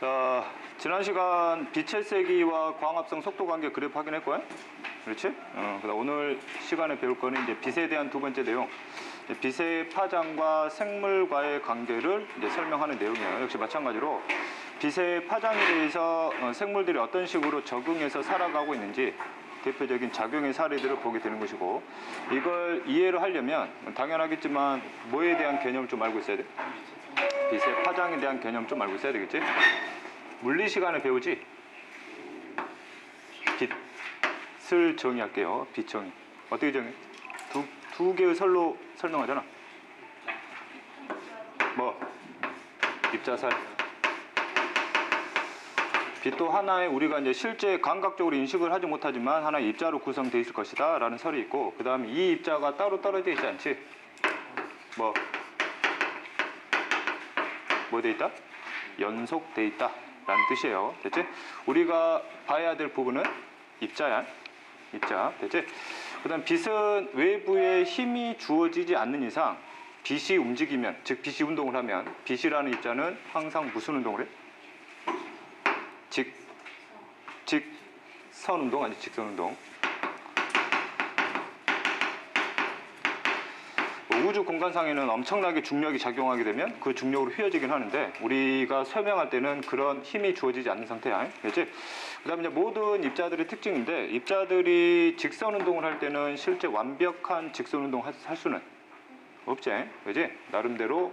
자, 지난 시간 빛의 세기와 광합성 속도 관계 그래프 확인했고요. 그렇지? 그다음 오늘 시간에 배울 거는 이제 빛에 대한 두 번째 내용. 빛의 파장과 생물과의 관계를 이제 설명하는 내용이에요. 역시 마찬가지로 빛의 파장에 대해서 생물들이 어떤 식으로 적응해서 살아가고 있는지 대표적인 작용의 사례들을 보게 되는 것이고, 이걸 이해를 하려면 당연하겠지만 뭐에 대한 개념을 좀 알고 있어야 돼? 빛의 파장에 대한 개념 좀 알고 있어야 되겠지? 물리 시간에 배우지? 빛을 정의할게요. 빛 정의. 어떻게 정의? 두 개의 설로 설명하잖아. 뭐? 입자살. 빛도 하나의 우리가 이제 실제 감각적으로 인식을 하지 못하지만 하나의 입자로 구성되어 있을 것이다 라는 설이 있고, 그 다음에 이 입자가 따로 떨어져 있지 않지? 뭐 돼 있다? 연속돼 있다 라는 뜻이에요. 됐지? 우리가 봐야 될 부분은 입자야. 입자. 됐지? 그 다음 빛은 외부에 힘이 주어지지 않는 이상 빛이 움직이면, 즉 빛이 운동을 하면, 빛이라는 입자는 항상 무슨 운동을 해? 직선 운동 아니 직선 운동. 우주 공간상에는 엄청나게 중력이 작용하게 되면 그 중력으로 휘어지긴 하는데, 우리가 설명할 때는 그런 힘이 주어지지 않는 상태야. 그렇지? 그 다음에 이제 모든 입자들의 특징인데, 입자들이 직선 운동을 할 때는 실제 완벽한 직선 운동을 할 수는 없지. 그렇지? 나름대로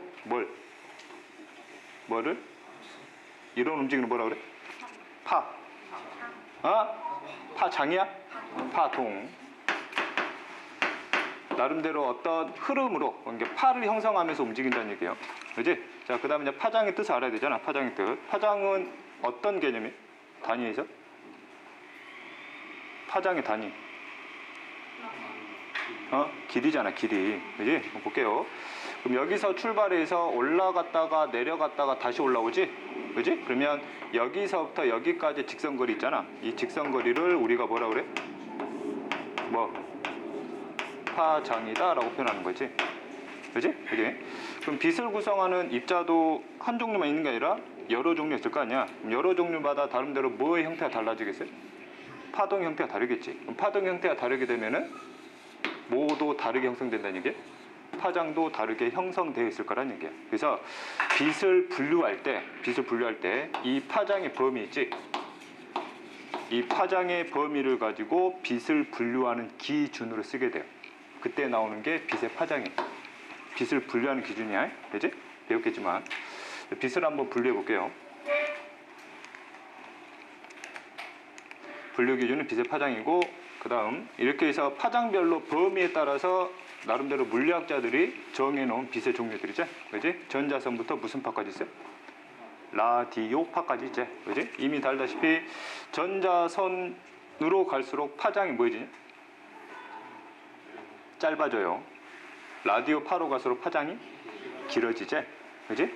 뭐를? 이런 움직임을 뭐라 그래? 파장이야? 파동. 나름대로 어떤 흐름으로 파를 형성하면서 움직인다는 얘기예요. 그렇지? 자, 그 다음에 이제 파장의 뜻을 알아야 되잖아. 파장의 뜻. 파장은 어떤 개념이? 단위에서? 파장의 단위. 길이잖아, 길이. 그렇지? 한번 볼게요. 그럼 여기서 출발해서 올라갔다가 내려갔다가 다시 올라오지? 그렇지? 그러면 여기서부터 여기까지 직선거리 있잖아. 이 직선거리를 우리가 뭐라 그래? 파장이다 라고 표현하는 거지. 그지? 그지? 그럼 빛을 구성하는 입자도 한 종류만 있는 게 아니라 여러 종류 있을 거 아니야. 그럼 여러 종류마다 다른대로 뭐의 형태가 달라지겠어요? 파동 형태가 다르겠지. 그럼 파동 형태가 다르게 되면은 뭐도 다르게 형성된다는 얘기야? 파장도 다르게 형성되어 있을 거란 얘기야. 그래서 빛을 분류할 때 이 파장의 범위 있지? 이 파장의 범위를 가지고 빛을 분류하는 기준으로 쓰게 돼요. 그때 나오는 게 빛의 파장이에요. 빛을 분류하는 기준이야. 그지? 배웠겠지만 빛을 한번 분류해 볼게요. 분류 기준은 빛의 파장이고, 그 다음 이렇게 해서 파장별로 범위에 따라서 나름대로 물리학자들이 정해놓은 빛의 종류들이죠. 그지? 전자선부터 무슨 파까지 있어요? 라디오 파까지 있지. 그지? 이미 달다시피 전자선으로 갈수록 파장이 뭐해지냐? 짧아져요. 라디오 파로 갈수록 파장이 길어지지. 그지?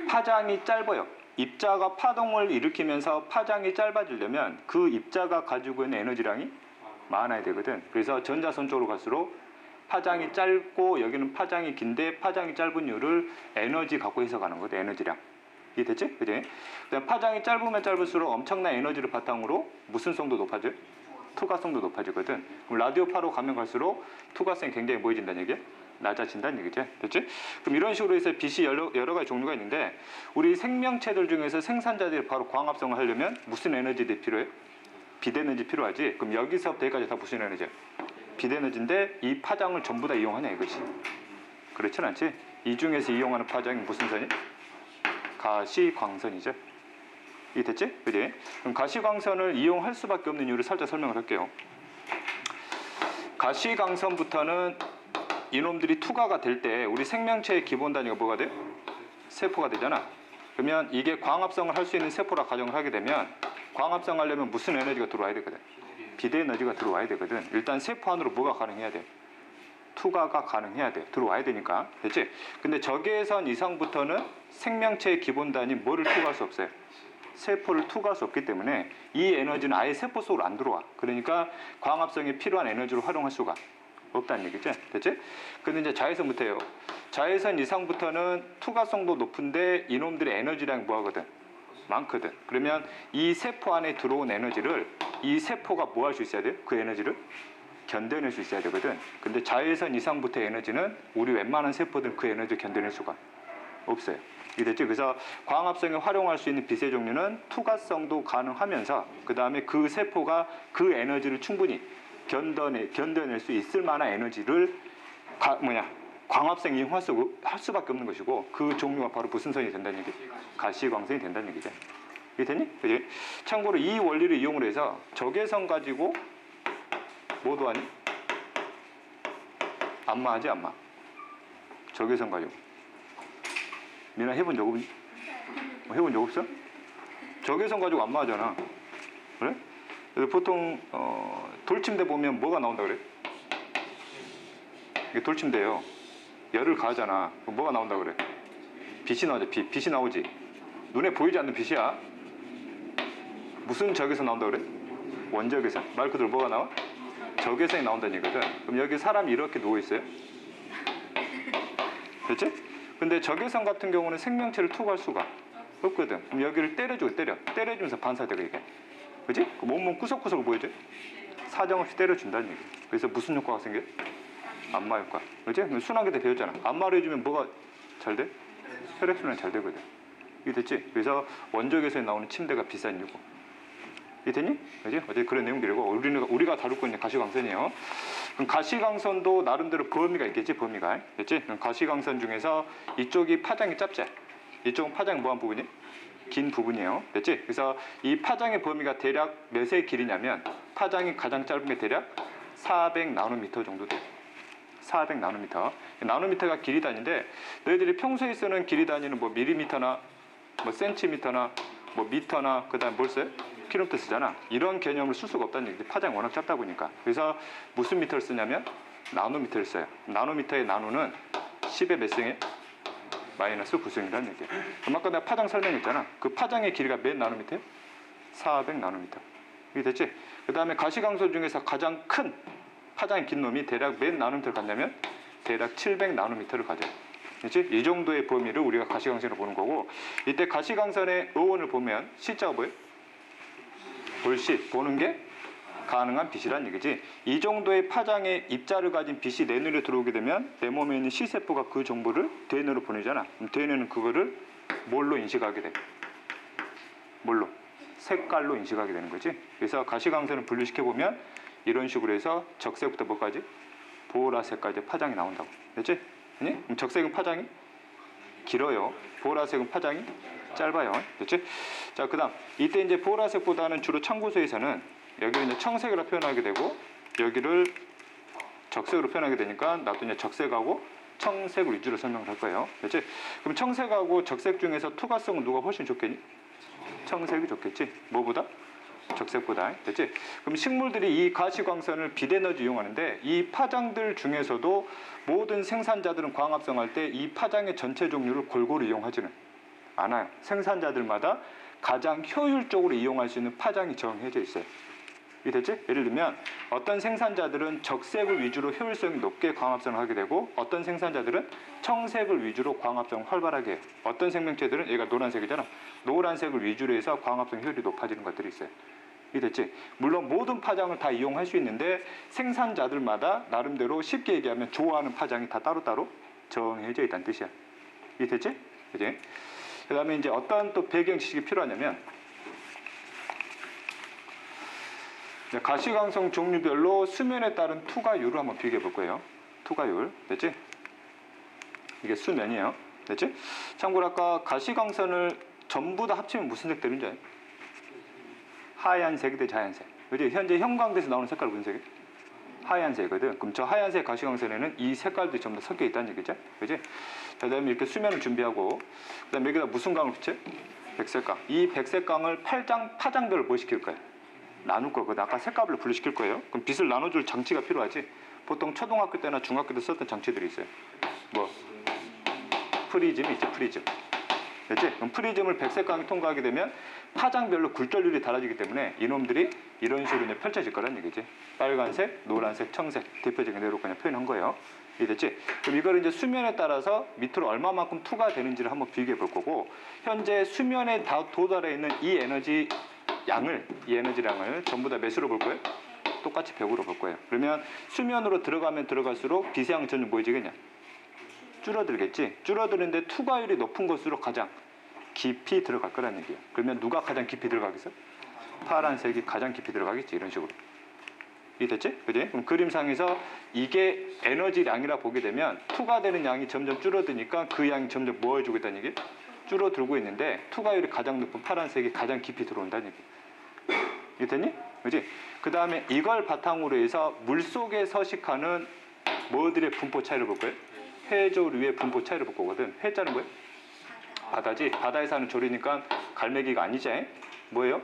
파장이 짧아요. 입자가 파동을 일으키면서 파장이 짧아지려면 그 입자가 가지고 있는 에너지량이 많아야 되거든. 그래서 전자선 쪽으로 갈수록 파장이 짧고 여기는 파장이 긴데, 파장이 짧은 이유를 에너지 갖고 해석하는 거거든. 에너지량. 이해됐지? 그지? 파장이 짧으면 짧을수록 엄청난 에너지를 바탕으로 무슨 성도 높아져요? 투과성도 높아지거든. 그럼 라디오 파로 가면 갈수록 투과성이 굉장히 뭐해진다는 얘기야? 낮아진다는 얘기죠. 됐지? 그럼 이런 식으로 해서 빛이 여러 가지 종류가 있는데, 우리 생명체들 중에서 생산자들이 바로 광합성을 하려면 무슨 에너지들이 필요해? 빛 에너지 필요하지. 그럼 여기서부터 여기까지 다 무슨 에너지야? 빛 에너지인데 이 파장을 전부 다 이용하냐 이것이. 그렇진 않지. 이 중에서 이용하는 파장이 무슨 선이? 가시광선이죠. 이게 됐지? 그지? 그럼 가시광선을 이용할 수밖에 없는 이유를 살짝 설명을 할게요. 가시광선부터는 이놈들이 투과가 될 때 우리 생명체의 기본 단위가 뭐가 돼요? 세포가 되잖아. 그러면 이게 광합성을 할 수 있는 세포라 가정을 하게 되면, 광합성 하려면 무슨 에너지가 들어와야 되거든? 빛 에너지가 들어와야 되거든. 일단 세포 안으로 뭐가 가능해야 돼? 투과가 가능해야 돼. 들어와야 되니까. 됐지? 근데 적외선 이상부터는 생명체의 기본 단위 뭐를 투과할 수 없어요? 세포를 투과할 수 없기 때문에 이 에너지는 아예 세포 속으로 안 들어와. 그러니까 광합성에 필요한 에너지로 활용할 수가 없다는 얘기죠. 됐지? 근데 이제 자외선부터예요. 자외선 이상부터는 투과성도 높은데 이놈들의 에너지량이 뭐하거든? 많거든. 그러면 이 세포 안에 들어온 에너지를 이 세포가 뭐 할 수 있어야 돼요? 그 에너지를 견뎌낼 수 있어야 되거든. 근데 자외선 이상부터의 에너지는 우리 웬만한 세포들 그 에너지를 견뎌낼 수가 없어요. 이해됐죠? 그래서 광합성에 활용할 수 있는 빛의 종류는 투과성도 가능하면서 그 다음에 그 세포가 그 에너지를 충분히 견뎌낼 수 있을 만한 에너지를 광합성 이용할 수밖에 없는 것이고 그 종류가 바로 무슨 선이 된다는 얘기? 가시광선이 된다는 얘기죠. 이해됐니? 그지? 참고로 이 원리를 이용을 해서 적외선 가지고 뭐도 하니? 안마하지 안마. 적외선 가지고. 미나 해본 적 없니? 해본 적 없어? 적외선 가지고 안마하잖아. 그래? 그래서 보통 돌침대 보면 뭐가 나온다 그래? 이게 돌침대예요. 열을 가하잖아. 그럼 뭐가 나온다 그래? 빛이 나오지. 빛이 나오지. 눈에 보이지 않는 빛이야. 무슨 적외선 나온다 그래? 원적외선. 말 그대로 뭐가 나와? 적외선이 나온다는 얘기거든. 그럼 여기 사람이 이렇게 누워 있어요. 됐지? 근데 적외선 같은 경우는 생명체를 투과할 수가 없거든. 그럼 여기를 때려주면서 반사되고 이게. 그지? 그 몸은 구석구석 보이죠? 사정없이 때려준다는 얘기. 그래서 무슨 효과가 생겨? 안마 효과. 그지? 순환계 때 배웠잖아. 안마를 해주면 뭐가 잘 돼? 혈액순환이 잘 되거든. 이게 됐지? 그래서 원적외선에 나오는 침대가 비싼 이유고. 이게 됐니? 그지? 어제 그런 내용들이고 우리가 다룰 건 가시광선이에요. 그럼 가시광선도 나름대로 범위가 있겠지? 범위가. 됐지? 그럼 가시광선 중에서 이쪽이 파장이 짧지? 이쪽은 파장이 뭐한 부분이? 긴 부분이에요. 됐지? 그래서 이 파장의 범위가 대략 몇의 길이냐면 파장이 가장 짧은 게 대략 400나노미터 정도 돼요. 400나노미터. 나노미터가 길이 단위인데 너희들이 평소에 쓰는 길이 단위는 뭐 밀리미터나 뭐 센티미터나 뭐 미터나 그다음 뭘 써요? 킬로미터 쓰잖아. 이런 개념을 쓸 수가 없다는 얘기지. 파장이 워낙 짧다 보니까. 그래서 무슨 미터를 쓰냐면 나노미터를 써요. 나노미터의 나노는 10의 몇 승에? 마이너스 9승이라는 얘기예요. 그럼 아까 내가 파장 설명했잖아. 그 파장의 길이가 몇 나노미터예요? 400나노미터. 이게 됐지? 그 다음에 가시광선 중에서 가장 큰 파장이 긴 놈이 대략 몇 나노미터를 갖냐면 대략 700나노미터를 가져요. 그렇지? 이 정도의 범위를 우리가 가시광선으로 보는 거고, 이때 가시광선의 어원을 보면 C자가 뭐예요? 볼시, 보는 게 가능한 빛이란 얘기지. 이 정도의 파장의 입자를 가진 빛이 내 눈에 들어오게 되면 내 몸에 있는 C세포가 그 정보를 뇌뇌로 보내잖아. 그럼 뇌뇌는 그거를 뭘로 인식하게 돼? 뭘로? 색깔로 인식하게 되는 거지. 그래서 가시광선을 분류시켜보면 이런 식으로 해서 적색부터 뭐까지? 보라색까지 파장이 나온다고. 됐지? 그럼 적색은 파장이 길어요. 보라색은 파장이 짧아요. 됐지? 자, 그 다음 이때 이제 보라색보다는 주로 참고서에서는 여기를 이제 청색으로 표현하게 되고 여기를 적색으로 표현하게 되니까 나도 이제 적색하고 청색을 위주로 설명을 할 거예요. 됐지? 그럼 청색하고 적색 중에서 투과성은 누가 훨씬 좋겠니? 청색이 좋겠지. 뭐보다? 적색보다. 됐지? 그럼 식물들이 이 가시광선을 빛에너지 이용하는데 이 파장들 중에서도 모든 생산자들은 광합성할 때 이 파장의 전체 종류를 골고루 이용하지는 않아요. 생산자들마다 가장 효율적으로 이용할 수 있는 파장이 정해져 있어요. 이해됐지? 예를 들면 어떤 생산자들은 적색을 위주로 효율성이 높게 광합성을 하게 되고 어떤 생산자들은 청색을 위주로 광합성을 활발하게 해요. 어떤 생명체들은 얘가 노란색이잖아. 노란색을 위주로 해서 광합성 효율이 높아지는 것들이 있어요. 이해됐지? 물론 모든 파장을 다 이용할 수 있는데 생산자들마다 나름대로 쉽게 얘기하면 좋아하는 파장이 다 따로따로 정해져 있다는 뜻이야. 이해됐지? 그지? 그 다음에 이제 어떤 또 배경 지식이 필요하냐면 가시광선 종류별로 수면에 따른 투과율을 한번 비교해 볼 거예요. 투과율. 됐지? 이게 수면이에요. 됐지? 참고로 아까 가시광선을 전부 다 합치면 무슨 색 되는지 알아요? 하얀색 대 자연색. 그지? 현재 형광대에서 나오는 색깔 무슨 색이에요? 하얀색이거든. 그럼 저 하얀색 가시광선에는 이 색깔들이 전부 다 섞여 있다는 얘기죠. 그지? 그 다음에 이렇게 수면을 준비하고 그 다음에 여기다 무슨 강을 붙여? 백색강. 이 백색강을 파장별로 뭐 시킬 거예요? 나눌 거거든. 아까 색깔별로 분류시킬 거예요. 그럼 빛을 나눠줄 장치가 필요하지. 보통 초등학교 때나 중학교 때 썼던 장치들이 있어요. 뭐 프리즘이 있죠. 프리즘. 됐지? 그럼 프리즘을 백색광이 통과하게 되면 파장별로 굴절률이 달라지기 때문에 이놈들이 이런 식으로 이제 펼쳐질 거란 얘기지. 빨간색, 노란색, 청색 대표적인 예로 그냥 표현한 거예요. 이해됐지? 그럼 이걸 이제 수면에 따라서 밑으로 얼마만큼 투가 되는지를 한번 비교해 볼 거고, 현재 수면에 도달해 있는 이 에너지 양을 전부 다 몇으로 볼 거예요? 똑같이 100으로 볼 거예요. 그러면 수면으로 들어가면 들어갈수록 비세양 전류 뭐해지겠냐? 줄어들겠지? 줄어드는데 투과율이 높은 것으로 가장 깊이 들어갈 거란 얘기예요. 그러면 누가 가장 깊이 들어가겠어? 파란색이 가장 깊이 들어가겠지. 이런 식으로. 이해됐지? 그지? 그럼 그림상에서 이게 에너지량이라 보게 되면 투과되는 양이 점점 줄어드니까 그 양이 점점 뭐 해주고 있다는 얘기예요? 줄어들고 있는데 투과율이 가장 높은 파란색이 가장 깊이 들어온다는 얘기예요. 이해됐니? 그지? 그 다음에 이걸 바탕으로 해서 물속에 서식하는 뭐들의 분포 차이를 볼 거예요? 해조류의 분포 차이를 볼 거거든. 해자는 뭐예요? 바다지. 바다에 사는 조류니까 갈매기가 아니지. 뭐예요?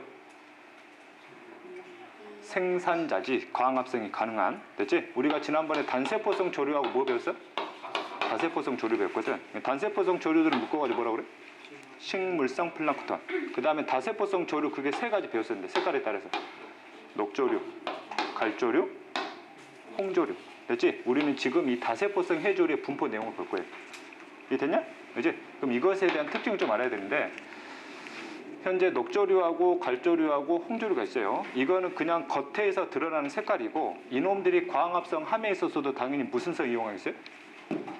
생산자지. 광합성이 가능한. 됐지? 우리가 지난번에 단세포성 조류하고 뭐 배웠어? 다세포성 조류 배웠거든. 단세포성 조류들은 묶어가지고 뭐라고 그래? 식물성 플랑크톤. 그 다음에 다세포성 조류 그게 세 가지 배웠었는데 색깔에 따라서 녹조류, 갈조류, 홍조류. 됐지? 우리는 지금 이 다세포성 해조류의 분포 내용을 볼 거예요. 이해됐냐? 그지? 그럼 이것에 대한 특징을 좀 알아야 되는데, 현재 녹조류하고 갈조류하고 홍조류가 있어요. 이거는 그냥 겉에서 드러나는 색깔이고, 이놈들이 광합성 함에 있어서도 당연히 무슨 성 이용하겠어요?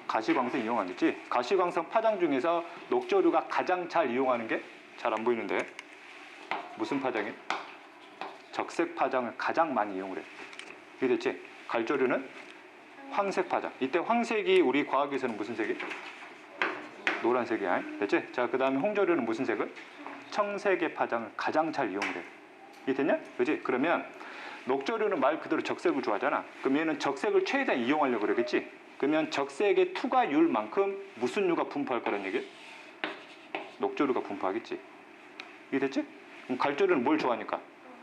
가시광선 이용하겠지. 가시광선 파장 중에서 녹조류가 가장 잘 이용하는 게 잘 안 보이는데 무슨 파장이에요? 적색 파장을 가장 많이 이용을 해. 이해됐지? 갈조류는 황색 파장. 이때 황색이 우리 과학에서는 무슨 색이에요? 노란색이야. 됐지? 자, 그 다음에 홍조류는 무슨 색을? 청색의 파장을 가장 잘 이용을 해. 이해됐냐? 그지? 그러면 녹조류는 말 그대로 적색을 좋아하잖아. 그럼 얘는 적색을 최대한 이용하려고 그러겠지? 그러면 적색의 투과율만큼 무슨 류가 분포할 거란 얘기예요? 녹조류가 분포하겠지. 이해됐지? 그럼 갈조류는 뭘 좋아하니까?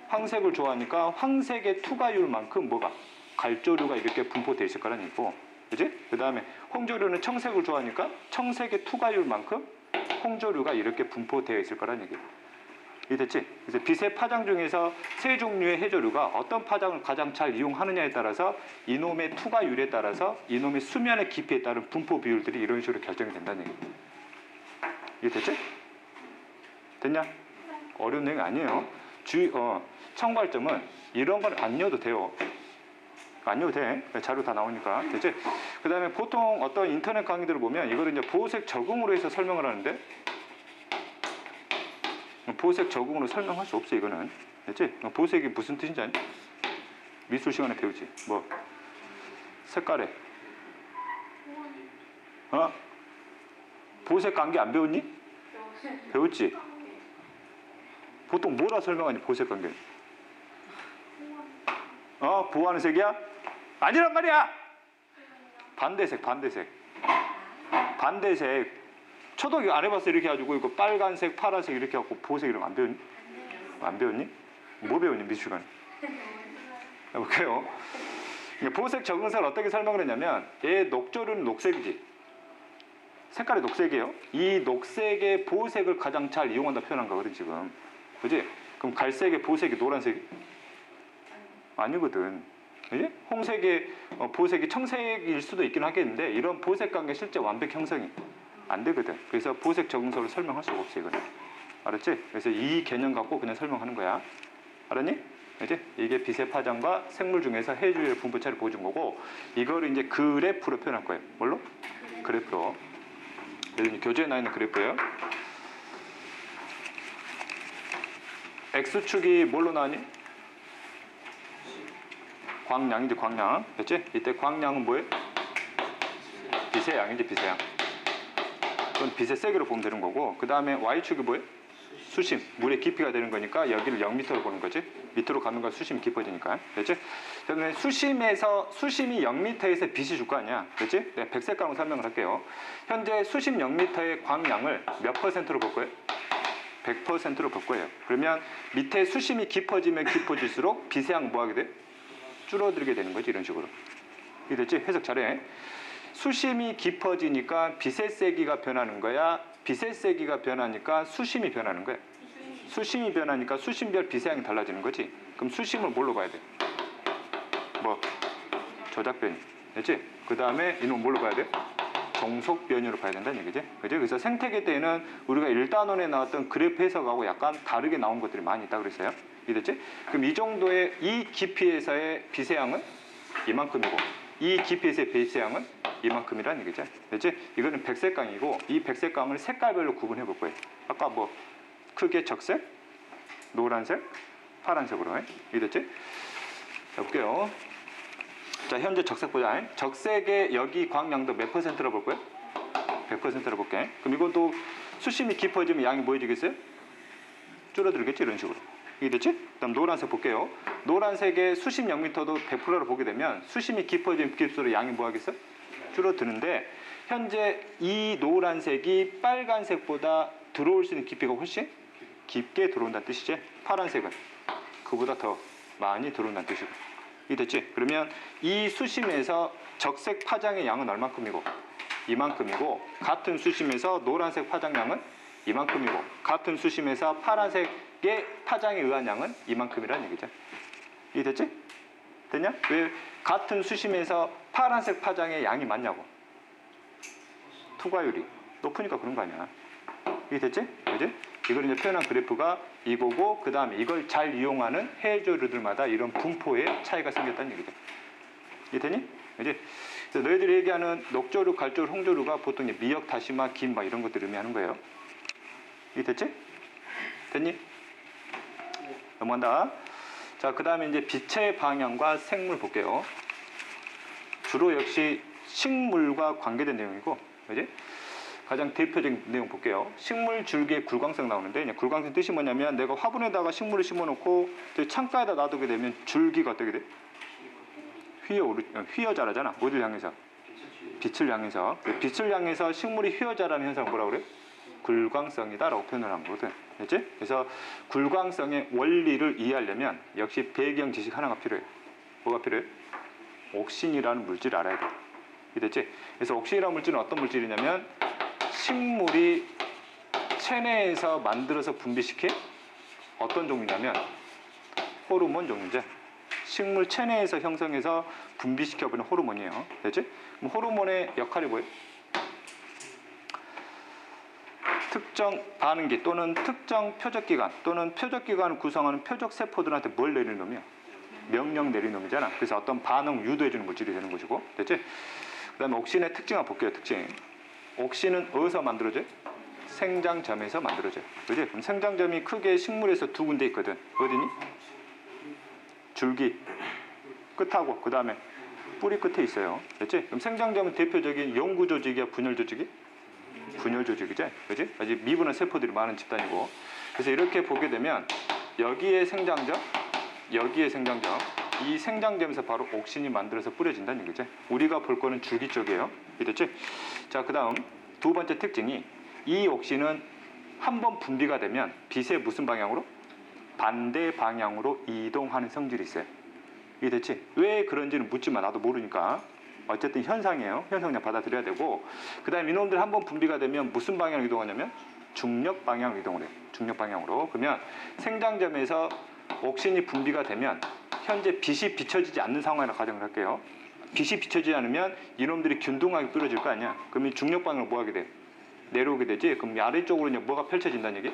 황색을 좋아하니까 황색의 투과율만큼 뭐가? 갈조류가 이렇게 분포되어 있을 거란 얘기고, 그지? 그 다음에 홍조류는 청색을 좋아하니까 청색의 투과율만큼 홍조류가 이렇게 분포되어 있을 거란 얘기예요. 이해됐지? 그래서 빛의 파장 중에서 세 종류의 해조류가 어떤 파장을 가장 잘 이용하느냐에 따라서 이놈의 투과율에 따라서 이놈의 수면의 깊이에 따른 분포 비율들이 이런 식으로 결정이 된다는 얘기예요. 이해됐지? 됐냐? 어려운 내용이 아니에요. 참고할 점은 이런 건 안 넣어도 돼요. 안 넣어도 돼. 자료 다 나오니까. 됐지? 그 다음에 보통 어떤 인터넷 강의들을 보면 이거를 이제 보호색 적응으로 해서 설명을 하는데, 보호색 적응으로 설명할 수 없어, 이거는. 됐지? 보호색이 무슨 뜻인지 아니? 미술 시간에 배우지. 뭐? 색깔에. 보호색 관계 안 배웠니? 배웠지? 보통 뭐라 설명하니, 보호색 관계는? 보호하는 색이야? 아니란 말이야! 반대색. 초등학교 안 해봤어. 이렇게 해가지고 이거 빨간색, 파란색 이렇게 해갖고 보호색 이런 거 안 배웠니? 안 배웠니? 뭐 배웠니, 미술관? 해볼게요. 보호색 적응색을 어떻게 설명을 했냐면, 얘 녹조류는 녹색이지. 색깔이 녹색이에요. 이 녹색의 보호색을 가장 잘 이용한다 표현한 거거든, 지금. 그지? 그럼 갈색의 보호색이 노란색이? 아니거든. 그지? 홍색의 보호색이 청색일 수도 있긴 하겠는데, 이런 보호색 관계 실제 완벽 형성이 안 되거든. 그래서 보호색 적응서를 설명할 수가 없어, 이거는. 알았지? 그래서 이 개념 갖고 그냥 설명하는 거야. 알았니? 그지? 이게 빛의 파장과 생물 중에서 해조류의 분포 차이를 보여준 거고, 이거를 이제 그래프로 표현할 거예요. 뭘로? 그래프로. 여기 교재에 나 있는 그래프예요. X축이 뭘로 나왔니? 광량이지, 광량. 됐지? 이때 광량은 뭐예요? 빛의 양이지, 빛의 양. 그건 빛의 세기로 보면 되는 거고, 그 다음에 Y축이 뭐예요? 수심. 물의 깊이가 되는 거니까 여기를 0m로 보는 거지. 밑으로 가면 가 수심이 깊어지니까. 됐지? 그러면 수심이 0m에서 빛이 줄 거 아니야. 됐지? 내가 백색감으로 설명을 할게요. 현재 수심 0m의 광량을 몇 %로 볼 거예요? 100%로 볼 거예요. 그러면 밑에 수심이 깊어지면 깊어질수록 빛의 양 뭐 하게 돼? 줄어들게 되는 거지, 이런 식으로. 이해됐지? 해석 잘해. 수심이 깊어지니까 빛의 세기가 변하는 거야? 빛의 세기가 변하니까 수심이 변하는 거야? 수심이 변하니까 수심별 빛의 양이 달라지는 거지. 그럼 수심을 뭘로 봐야 돼? 뭐? 조작변이. 됐지? 그 다음에 이놈 뭘로 봐야 돼요? 종속 변이로 봐야 된다는 얘기지. 그죠? 그래서 생태계 때는 우리가 1단원에 나왔던 그래프 해석하고 약간 다르게 나온 것들이 많이 있다 그랬어요. 이해됐지? 그럼 이 정도의 이 깊이에서의 비세양은 이만큼이고 이 깊이에서의 배세양은 이만큼이라는 얘기죠. 됐지? 이거는 백색강이고 이 백색강을 색깔별로 구분해 볼 거예요. 아까 뭐 크게 적색, 노란색, 파란색으로. 이해됐지? 자, 볼게요. 자, 현재 적색 보자. 적색의 여기 광량도 몇 %로 볼 거예요? 100%로 볼게. 그럼 이것도 수심이 깊어지면 양이 뭐해지겠어요? 줄어들겠지, 이런 식으로. 이해됐지? 그 다음 노란색 볼게요. 노란색의 수심 0m도 100%로 보게 되면 수심이 깊어지면 깊을수록 양이 뭐하겠어? 줄어드는데 현재 이 노란색이 빨간색보다 들어올 수 있는 깊이가 훨씬 깊게 들어온다는 뜻이지. 파란색은 그보다 더 많이 들어온다는 뜻이고. 이해됐지? 그러면 이 수심에서 적색 파장의 양은 얼만큼이고 이만큼이고, 같은 수심에서 노란색 파장량은 이만큼이고, 같은 수심에서 파란색의 파장에 의한 양은 이만큼이라는 얘기죠. 이해됐지? 됐냐? 왜 같은 수심에서 파란색 파장의 양이 많냐고. 투과율이 높으니까 그런 거 아니야. 이해됐지? 그지? 이걸 이제 표현한 그래프가 이거고, 그 다음에 이걸 잘 이용하는 해조류들마다 이런 분포의 차이가 생겼다는 얘기죠. 이해되니? 그지? 그래서 너희들이 얘기하는 녹조류, 갈조류, 홍조류가 보통 미역, 다시마, 김 막 이런 것들 의미하는 거예요. 이해됐지? 됐니? 넘어간다. 자, 그 다음에 이제 빛의 방향과 생물 볼게요. 주로 역시 식물과 관계된 내용이고, 그지? 가장 대표적인 내용 볼게요. 식물 줄기의 굴광성 나오는데, 굴광성 뜻이 뭐냐면 내가 화분에다가 식물을 심어놓고 창가에다 놔두게 되면 줄기가 어떻게 돼? 휘어 자라잖아. 어딜 향해서? 빛을 향해서. 빛을 향해서 식물이 휘어 자라는 현상을 뭐라고 그래? 굴광성이다라고 표현을 한 거거든. 됐지? 그래서 굴광성의 원리를 이해하려면 역시 배경 지식 하나가 필요해. 뭐가 필요해? 옥신이라는 물질을 알아야 돼. 이해됐지? 그래서 옥신이라는 물질은 어떤 물질이냐면 식물이 체내에서 만들어서 분비시킨 어떤 종류냐면 호르몬 종류제. 식물 체내에서 형성해서 분비시켜버리는 호르몬이에요. 됐지? 그럼 호르몬의 역할이 뭐예요? 특정 반응기 또는 특정 표적기관 또는 표적기관을 구성하는 표적세포들한테 뭘 내리는 놈이야? 명령 내리는 놈이잖아. 그래서 어떤 반응 유도해주는 물질이 되는 것이고. 됐지? 그 다음에 옥신의 특징 한번 볼게요. 특징. 옥신은 어디서 만들어져요? 생장점에서 만들어져요. 그지? 그럼 생장점이 크게 식물에서 두 군데 있거든. 어디니? 줄기 끝하고 그 다음에 뿌리 끝에 있어요. 됐지? 그럼 생장점은 대표적인 용구 조직이야, 분열 조직이? 분열 조직이지? 그지? 아직 미분한 세포들이 많은 집단이고. 그래서 이렇게 보게 되면 여기에 생장점, 여기에 생장점, 이 생장점에서 바로 옥신이 만들어서 뿌려진다는 얘기죠. 우리가 볼 거는 줄기 쪽이에요. 됐지? 자, 그 다음 두 번째 특징이 이 옥신은 한번 분비가 되면 빛의 무슨 방향으로? 반대 방향으로 이동하는 성질이 있어요. 이해됐지? 왜 그런지는 묻지마. 나도 모르니까. 어쨌든 현상이에요. 현상 그냥 받아들여야 되고, 그 다음에 이놈들 한번 분비가 되면 무슨 방향으로 이동하냐면 중력 방향으로 이동을 해요. 중력 방향으로. 그러면 생장점에서 옥신이 분비가 되면 현재 빛이 비춰지지 않는 상황이라고 가정을 할게요. 빛이 비춰지지 않으면 이놈들이 균등하게 뿌려질 거 아니야. 그럼 이 중력 방향으로 뭐 하게 돼요? 내려오게 되지. 그럼 이 아래쪽으로 이제 뭐가 펼쳐진다는 얘기?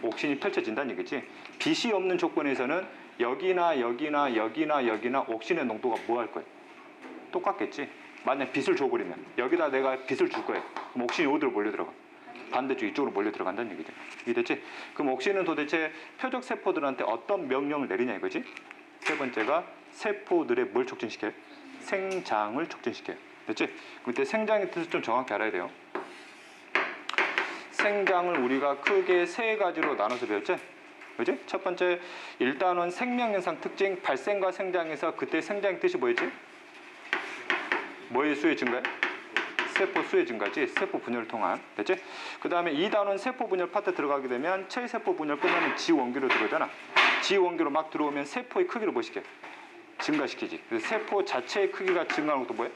옥신이 펼쳐진다는 얘기지. 빛이 없는 조건에서는 여기나 여기나 여기나 여기나 옥신의 농도가 뭐 할 거예요? 똑같겠지. 만약 빛을 줘버리면 여기다 내가 빛을 줄 거예요. 그럼 옥신이 어디로 몰려 들어가? 반대쪽 이쪽으로 몰려 들어간다는 얘기죠. 이해됐지? 그럼 옥신은 도대체 표적 세포들한테 어떤 명령을 내리냐 이거지? 세 번째가 세포들의 뭘 촉진시켜요? 생장을 촉진시켜요. 됐지? 그때 생장의 뜻을 좀 정확히 알아야 돼요. 생장을 우리가 크게 세 가지로 나눠서 배웠지? 그지? 첫 번째, 일단은 생명현상 특징, 발생과 생장에서 그때 생장의 뜻이 뭐였지? 뭐의 수의 증가요? 세포 수의 증가지. 세포 분열을 통한. 됐지? 그 다음에 2단원 세포 분열 파트 들어가게 되면 체세포 분열 끝나면 지원기로 들어오잖아. 지원기로 막 들어오면 세포의 크기를 뭐 시켜? 증가시키지. 그래서 세포 자체의 크기가 증가하는 것도 뭐예요?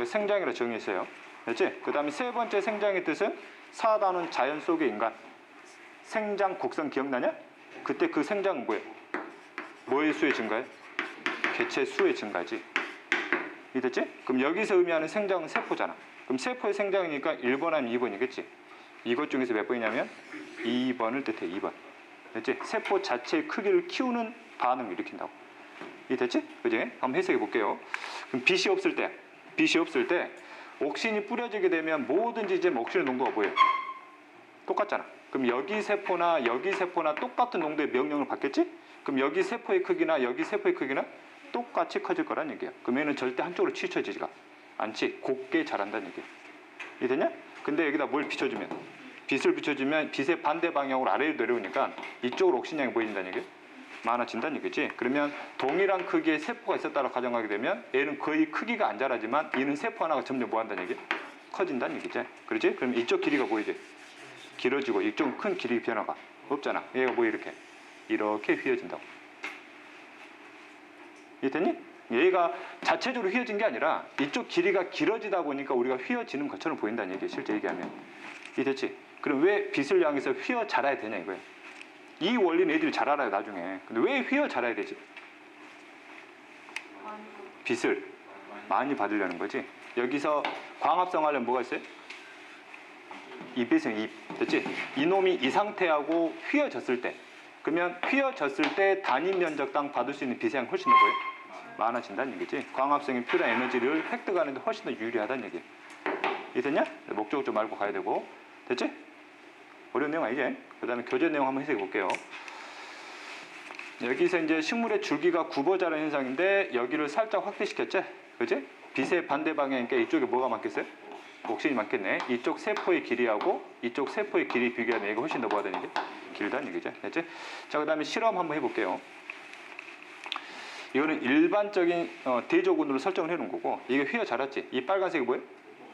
생장이라 정의했어요. 됐지? 그 다음에 세 번째 생장의 뜻은 4단원 자연 속의 인간. 생장 곡선 기억나냐? 그때 그 생장은 뭐예요? 뭐의 수의 증가예요? 개체 수의 증가지. 이해됐지? 그럼 여기서 의미하는 생장은 세포잖아. 그럼 세포의 생장이니까 1번 아니면 2번이겠지. 이것 중에서 몇 번이냐면 2번을 뜻해. 2번. 됐지? 세포 자체의 크기를 키우는 반응을 일으킨다고. 이해됐지? 그지? 한번 해석해 볼게요. 그럼 빛이 없을 때 옥신이 뿌려지게 되면 뭐든지 이제 옥신의 농도가 뭐예요? 똑같잖아. 그럼 여기 세포나 똑같은 농도의 명령을 받겠지? 그럼 여기 세포의 크기나 여기 세포의 크기나 똑같이 커질 거란 얘기야. 그럼 얘는 절대 한쪽으로 치우쳐지지가 않지. 곱게 자란다는 얘기야. 이해됐냐? 근데 여기다 뭘 비춰주면, 빛을 비춰주면 빛의 반대 방향으로 아래로 내려오니까 이쪽으로 옥신량이 보인다는 얘기야. 많아진다는 얘기지. 그러면 동일한 크기의 세포가 있었다고 가정하게 되면 얘는 거의 크기가 안 자라지만 얘는 세포 하나가 점점 뭐 한다는 얘기야? 커진다는 얘기지. 그렇지? 그럼 이쪽 길이가 보이지? 길어지고 이쪽 큰 길이 변화가 없잖아. 얘가 뭐 이렇게 휘어진다고. 이해됐니? 얘가 자체적으로 휘어진 게 아니라 이쪽 길이가 길어지다 보니까 우리가 휘어지는 것처럼 보인다는 얘기예요. 실제 얘기하면. 이해됐지? 그럼 왜 빛을 향해서 휘어 자라야 되냐 이거예요. 이 원리는 애들이 잘 알아요 나중에. 근데 왜 휘어 자라야 되지? 빛을 많이 받으려는 거지. 여기서 광합성 하려면 뭐가 있어요? 잎이세요. 잎. 됐지? 이놈이 이 상태하고 휘어졌을 때, 그러면 휘어졌을 때 단위 면적당 받을 수 있는 빛의 양이 훨씬 더 뭐예요? 많아진다는 얘기지. 광합성이 필요한 에너지를 획득하는 데 훨씬 더 유리하다는 얘기예요. 이해됐냐? 목적을 좀 알고 가야 되고. 됐지? 어려운 내용 아니지? 그 다음에 교재 내용 한번 해석해 볼게요. 여기서 이제 식물의 줄기가 굽어 자라는 현상인데 여기를 살짝 확대시켰지? 그지? 빛의 반대 방향이니까 이쪽에 뭐가 많겠어요? 옥신이 많겠네. 이쪽 세포의 길이하고 이쪽 세포의 길이 비교하면 얘가 훨씬 더 뭐하다는 얘기? 길다는 얘기죠. 됐지? 자, 그 다음에 실험 한번 해볼게요. 이거는 일반적인 대조군으로 설정을 해놓은 거고, 이게 휘어 자랐지? 이 빨간색이 뭐예요?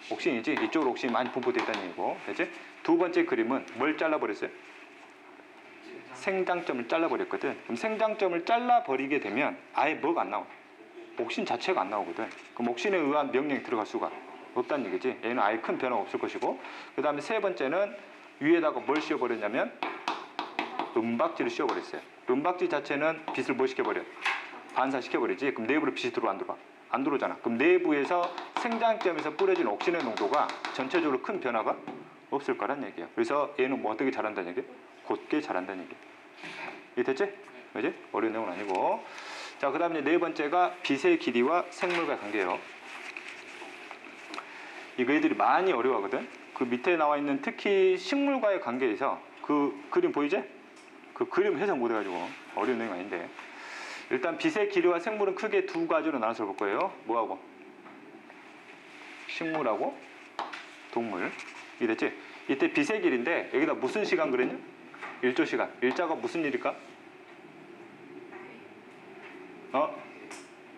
옥신이지? 이쪽으로 옥신이 많이 분포되어 있다는 얘기고. 됐지? 두 번째 그림은 뭘 잘라버렸어요? 생장점을 잘라버렸거든. 그럼 생장점을 잘라버리게 되면 아예 뭐가 안 나와. 옥신 자체가 안 나오거든. 그럼 옥신에 의한 명령이 들어갈 수가 없다는 얘기지. 얘는 아예 큰 변화가 없을 것이고, 그 다음에 세 번째는 위에다가 뭘 씌워버렸냐면 은박지를 씌워버렸어요. 은박지 자체는 빛을 뭐 시켜버려? 반사시켜버리지. 그럼 내부로 빛이 들어와 안 들어와? 안 들어오잖아. 그럼 내부에서 생장점에서 뿌려진 옥신의 농도가 전체적으로 큰 변화가 없을 거란 얘기야. 그래서 얘는 뭐 어떻게 자란다는 얘기야? 곧게 자란다는 얘기야. 이해됐지? 그지? 어려운 내용은 아니고. 자, 그 다음에 네 번째가 빛의 길이와 생물과의 관계예요. 이거 애들이 많이 어려워하거든. 그 밑에 나와 있는 특히 식물과의 관계에서 그 그림 보이지? 그 그림 해석 못 해가지고 어려운 내용이 아닌데, 일단 빛의 길이와 생물은 크게 두 가지로 나눠서 볼 거예요. 뭐하고? 식물하고 동물. 이해됐지? 이때 빛의 길인데 여기다 무슨 시간 그랬냐? 일조 시간. 일자가 무슨 일일까?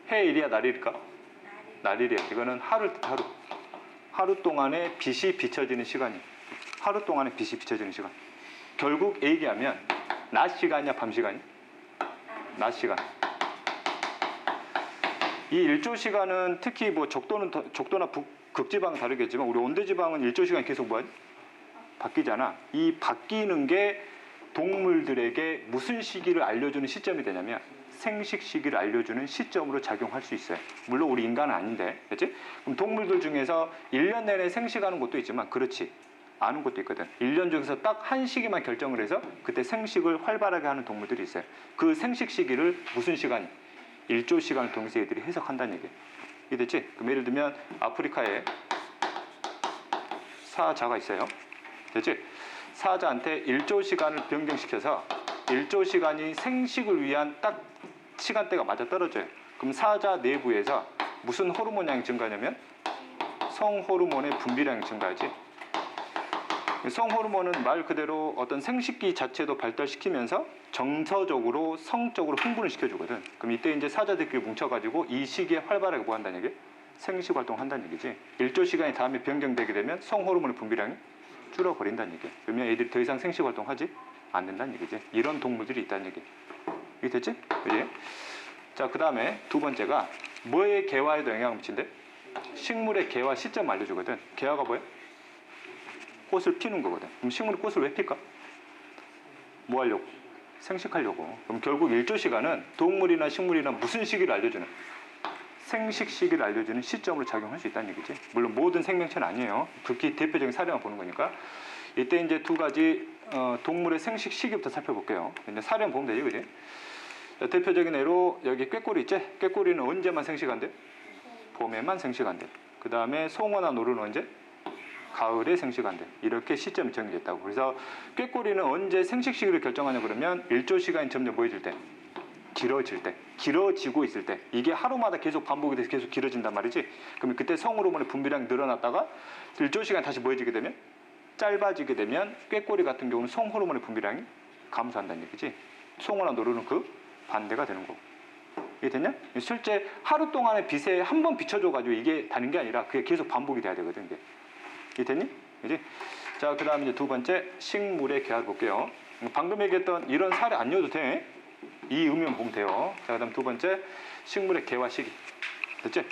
해일이야 날일일까? 날일이야. 이거는 하루. 하루 동안에 빛이 비춰지는 시간이. 하루 동안에 빛이 비춰지는 시간. 결국 얘기하면 낮 시간이야 밤 시간이? 낮 시간. 이 일조 시간은 특히 뭐 적도나 극지방은 다르겠지만 우리 온대지방은 일조 시간이 계속 뭐하지? 바뀌잖아. 이 바뀌는 게 동물들에게 무슨 시기를 알려주는 시점이 되냐면 생식 시기를 알려주는 시점으로 작용할 수 있어요. 물론 우리 인간은 아닌데, 그렇지? 그럼 동물들 중에서 1년 내내 생식하는 것도 있지만 그렇지 않은 것도 있거든. 1년 중에서 딱 한 시기만 결정을 해서 그때 생식을 활발하게 하는 동물들이 있어요. 그 생식 시기를 무슨 시간이? 일조 시간을 통해서 애들이 해석한다는 얘기예요. 이해됐지? 그럼 예를 들면 아프리카에 사자가 있어요. 됐지? 사자한테 일조 시간을 변경시켜서 일조 시간이 생식을 위한 딱 시간대가 맞아 떨어져요. 그럼 사자 내부에서 무슨 호르몬량이 증가하냐면 성호르몬의 분비량이 증가하지. 성호르몬은 말 그대로 어떤 생식기 자체도 발달시키면서 정서적으로 성적으로 흥분을 시켜주거든. 그럼 이때 이제 사자들끼리 뭉쳐가지고 이 시기에 활발하게 뭐 한다는 얘기? 생식 활동을 한다는 얘기지. 일조 시간이 다음에 변경되게 되면 성호르몬의 분비량이 줄어버린다는 얘기. 그러면 애들이 더 이상 생식 활동하지 않는다는 얘기지. 이런 동물들이 있다는 얘기. 이게 됐지? 그지? 자, 그 다음에 두 번째가 뭐의 개화에도 영향을 미친대? 식물의 개화 시점 알려주거든. 개화가 뭐야? 꽃을 피는 거거든. 그럼 식물이 꽃을 왜 필까? 뭐 하려고? 생식하려고. 그럼 결국 일조 시간은 동물이나 식물이나 무슨 시기를 알려주는, 생식 시기를 알려주는 시점으로 작용할 수 있다는 얘기지. 물론 모든 생명체는 아니에요. 극히 대표적인 사례만 보는 거니까. 이때 이제 두 가지 동물의 생식 시기부터 살펴볼게요. 이제 사례만 보면 되지, 그지? 대표적인 예로 여기 꾀꼬리 있지? 꾀꼬리는 언제만 생식한대? 봄에만 생식한대. 그 다음에 송어나 노루는 언제? 가을에 생식한대. 이렇게 시점이 정해졌다고. 그래서 꾀꼬리는 언제 생식 시기를 결정하냐 그러면 일조 시간이 점점 뭐해질 때? 길어질 때, 길어지고 있을 때, 이게 하루마다 계속 반복이 돼서 계속 길어진단 말이지. 그러면 그때 성호르몬의 분비량이 늘어났다가 일조 시간 다시 뭐해지게 되면 짧아지게 되면 꾀꼬리 같은 경우는 성호르몬의 분비량이 감소한다는 얘기지. 송어나 노루는 그 반대가 되는 거고. 이게 됐냐? 실제 하루 동안의 빛에 한 번 비춰줘가지고 이게 다는 게 아니라 그게 계속 반복이 돼야 되거든. 이게 됐니? 그지? 자, 그 다음에 이제 두 번째 식물의 개화를 볼게요. 방금 얘기했던 이런 사례 안 넣어도 돼. 이 의미만 보면 돼요. 자, 그 다음 두 번째 식물의 개화 시기. 됐지?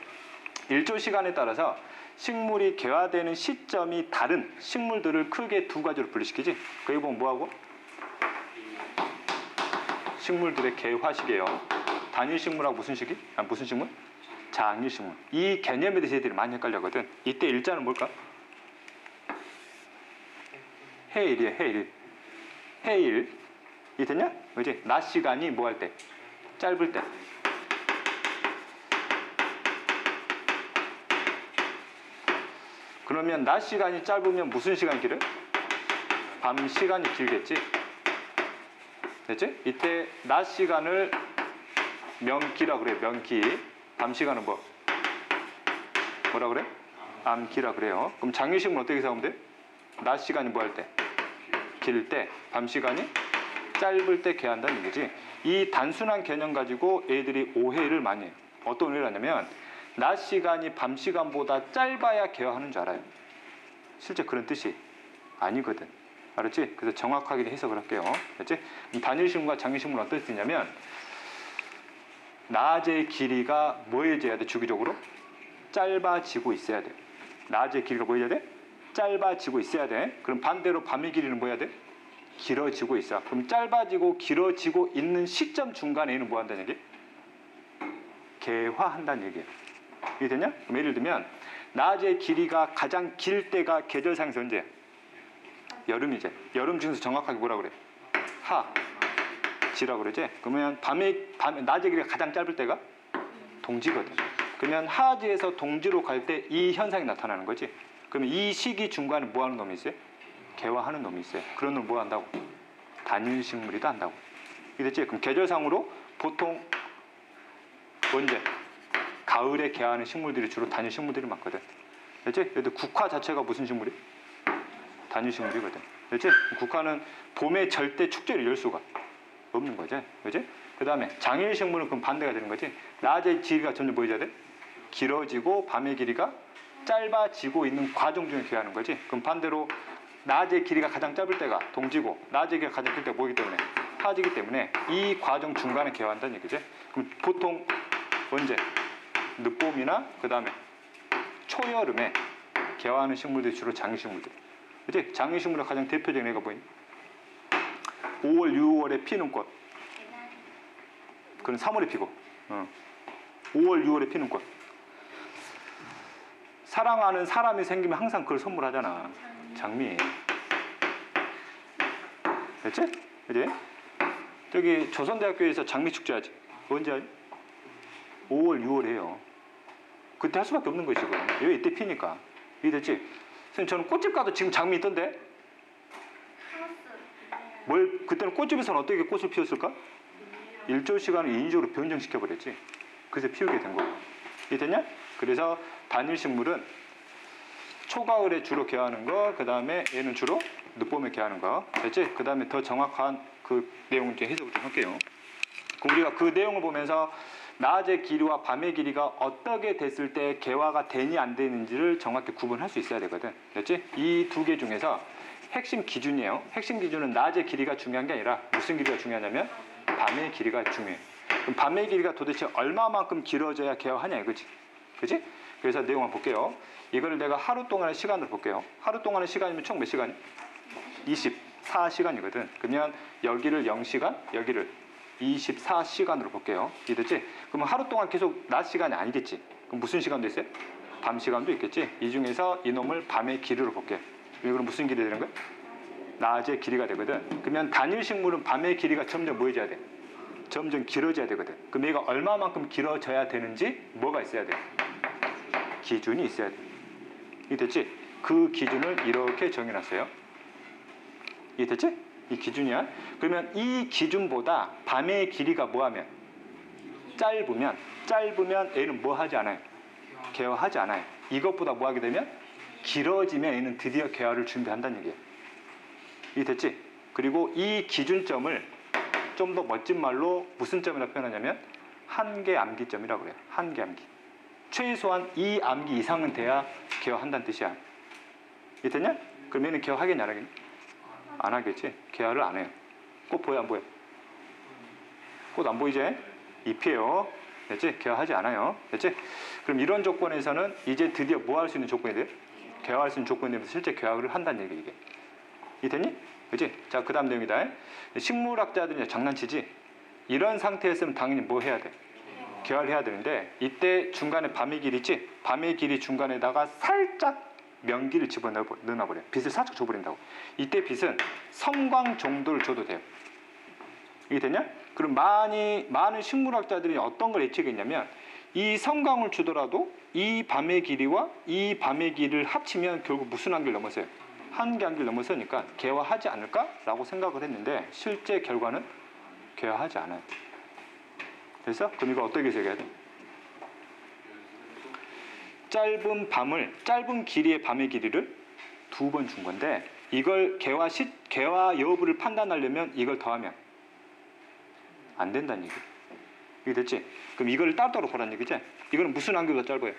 일조 시간에 따라서 식물이 개화되는 시점이 다른 식물들을 크게 두 가지로 분리시키지. 거기 보면 뭐하고? 식물들의 개화 시기예요. 단일 식물하고 무슨 시기? 무슨 식물? 장일 식물. 이 개념에 대해서 애들이 많이 헷갈려거든. 이때 일자는 뭘까? 해일이에요. 해일. 해일. 이 됐냐? 그지? 낮 시간이 뭐 할 때? 짧을 때. 그러면 낮 시간이 짧으면 무슨 시간이 길어요? 밤 시간이 길겠지? 됐지? 이때 낮 시간을 명기라 그래요. 명기. 밤 시간은 뭐라 그래? 암기라 그래요. 그럼 장일식물 어떻게 생각하면 돼? 낮 시간이 뭐 할 때? 길 때. 밤 시간이 짧을 때 개한다는 얘기지. 이 단순한 개념 가지고 애들이 오해를 많이 해요. 어떤 오해를 하냐면 낮 시간이 밤 시간보다 짧아야 개화하는 줄 알아요. 실제 그런 뜻이 아니거든. 알았지? 그래서 정확하게 해석을 할게요. 알았지? 단일식물과 장일식물은 어떤 뜻이냐면 낮의 길이가 뭐해져야 돼? 주기적으로? 짧아지고 있어야 돼. 낮의 길이가 뭐해져야 돼? 짧아지고 있어야 돼. 그럼 반대로 밤의 길이는 뭐 해야 돼? 길어지고 있어. 그럼 짧아지고 길어지고 있는 시점 중간에 얘는 뭐 한다는 얘기? 개화한다는 얘기예요. 이게 되냐? 그럼 예를 들면 낮의 길이가 가장 길 때가 계절상에서 언제야? 여름이지. 여름 중에서 정확하게 뭐라 그래? 지라 그러지? 그러면 낮의 길이가 가장 짧을 때가 동지거든. 그러면 하지에서 동지로 갈 때 이 현상이 나타나는 거지. 그러면 이 시기 중간에 뭐 하는 놈이 있어요? 개화하는 놈이 있어요. 그런 놈을 뭐 한다고? 단일식물이다 한다고. 이랬지? 그럼 계절상으로 보통 언제? 가을에 개화하는 식물들이 주로 단일식물들이 많거든. 알지? 그래도 국화 자체가 무슨 식물이? 단일식물이거든. 알지? 국화는 봄에 절대 축제를 열 수가 없는 거지. 그지? 그 다음에 장일식물은 그럼 반대가 되는 거지. 낮의 길이가 점점 보여줘야 돼? 길어지고 밤의 길이가 짧아지고 있는 과정 중에 개화하는 거지. 그럼 반대로 낮의 길이가 가장 짧을 때가 동지고 낮의 길이가 가장 길 때가 뭐이기 때문에? 하지기 때문에 이 과정 중간에 개화한다는 얘기지. 그럼 보통 언제? 늦봄이나 그 다음에 초여름에 개화하는 식물들이 주로 장일식물들. 그치? 장일식물의 가장 대표적인 애가 뭐니? 5월, 6월에 피는 꽃. 그건 3월에 피고. 5월, 6월에 피는 꽃. 사랑하는 사람이 생기면 항상 그걸 선물하잖아. 장미. 됐지? 그지? 저기 조선대학교에서 장미 축제 하지. 언제 하지? 5월, 6월 해요. 그때 할 수밖에 없는 거지, 지금. 왜 이때 피니까. 이해 됐지? 선생님, 저는 꽃집 가도 지금 장미 있던데? 그때는 꽃집에서는 어떻게 꽃을 피웠을까? 일조 시간을 인위적으로 변경시켜버렸지. 그래서 피우게 된 거고. 이해 됐냐? 그래서 단일식물은 초가을에 주로 개화하는 거, 그 다음에 얘는 주로 늦봄에 개화하는 거. 됐지? 그 다음에 더 정확한 그 내용을 좀 해석을 좀 할게요. 그럼 우리가 그 내용을 보면서 낮의 길이와 밤의 길이가 어떻게 됐을 때 개화가 되니 안 되는지를 정확히 구분할 수 있어야 되거든. 됐지? 이 두 개 중에서 핵심 기준이에요. 핵심 기준은 낮의 길이가 중요한 게 아니라 무슨 길이가 중요하냐면 밤의 길이가 중요해. 그럼 밤의 길이가 도대체 얼마만큼 길어져야 개화하냐 이거지. 그지? 그래서 내용을 볼게요. 이거를 내가 하루 동안의 시간으로 볼게요. 하루 동안의 시간이면 총 몇 시간이? 20. 24시간이거든. 그러면 여기를 0시간, 여기를 24시간으로 볼게요. 이해됐지? 그러면 하루 동안 계속 낮 시간이 아니겠지? 그럼 무슨 시간도 있어요? 밤 시간도 있겠지? 이 중에서 이놈을 밤의 길이로 볼게. 이거는 무슨 길이 되는 거야? 낮의 길이가 되거든. 그러면 단일 식물은 밤의 길이가 점점 뭐해져야 돼? 점점 길어져야 되거든. 그럼 얘가 얼마만큼 길어져야 되는지 뭐가 있어야 돼? 기준이 있어야 돼. 이해됐지? 그 기준을 이렇게 정해놨어요. 이해됐지? 이 기준이야. 그러면 이 기준보다 밤의 길이가 뭐하면? 짧으면 얘는 뭐 하지 않아요? 개화하지 않아요. 이것보다 뭐 하게 되면? 길어지면 얘는 드디어 개화를 준비한다는 얘기예요. 이해됐지? 그리고 이 기준점을 좀 더 멋진 말로 무슨 점이라고 표현하냐면 한계 암기점이라고 그래요. 한계 암기. 최소한 이 암기 이상은 돼야 개화한다는 뜻이야. 이해됐냐? 그럼 얘는 개화하겠냐 안 하겠냐? 안 하겠지. 개화를 안 해요. 꽃 보여 안 보여? 꽃 안 보이지? 잎이에요. 됐지? 개화하지 않아요. 됐지? 그럼 이런 조건에서는 이제 드디어 뭐 할 수 있는 조건이 돼요? 개화할 수 있는 조건이 되면서 실제 개화를 한다는 얘기 이게. 이해됐니? 그치? 자, 그 다음 내용이다. 식물학자들이 장난치지? 이런 상태였으면 당연히 뭐 해야 돼? 개화를 해야 되는데 이때 중간에 밤의 길이 있지? 밤의 길이 중간에다가 살짝 명기를 집어넣어버려. 빛을 살짝 줘버린다고. 이때 빛은 성광 정도를 줘도 돼요. 이게 되냐? 그럼 많은 식물학자들이 어떤 걸 예측했냐면 이 성광을 주더라도 이 밤의 길이와 이 밤의 길이를 합치면 결국 무슨 한계를 넘어서요? 한계 한계를 넘어서니까 개화하지 않을까라고 생각을 했는데 실제 결과는 개화하지 않아요. 그래서 그럼 이거 어떻게 해석해야 돼? 짧은 길이의 밤의 길이를 2번 준 건데 이걸 개화 여부를 판단하려면 이걸 더하면 안 된다는 얘기. 이게 됐지? 그럼 이걸 따로따로 보라는 얘기지? 이거는 무슨 암기보다 짧아요?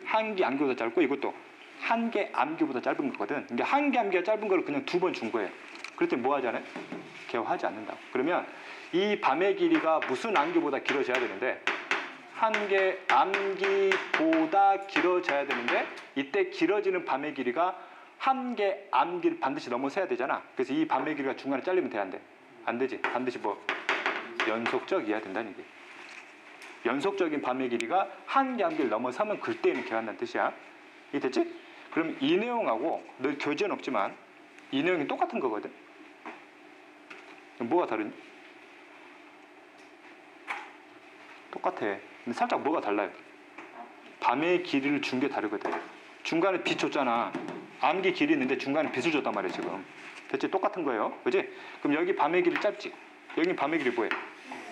한계 암기보다 짧고 이것도 한계 암기보다 짧은 거거든. 근데 한계 암기가 짧은 걸 그냥 2번 준 거예요. 그랬더니 뭐 하지 않아요? 개화하지 않는다고. 그러면 이 밤의 길이가 무슨 암기보다 길어져야 되는데 한계 암기보다 길어져야 되는데 이때 길어지는 밤의 길이가 한계 암기를 반드시 넘어서야 되잖아. 그래서 이 밤의 길이가 중간에 잘리면 돼, 안 돼? 안 되지. 반드시 뭐 연속적이어야 된다는 얘기. 연속적인 밤의 길이가 한계 암기를 넘어서면 그때는 개화한다는 뜻이야. 이게 됐지? 그럼 이 내용하고 늘 교재는 없지만 이 내용이 똑같은 거거든. 뭐가 다르니? 똑같아. 근데 살짝 뭐가 달라요? 밤의 길이를 준 게 다르거든. 중간에 빛 줬잖아. 암기 길이 있는데 중간에 빛을 줬단 말이야 지금. 대체 똑같은 거예요. 그지? 그럼 여기 밤의 길이 짧지? 여기 밤의 길이 뭐해?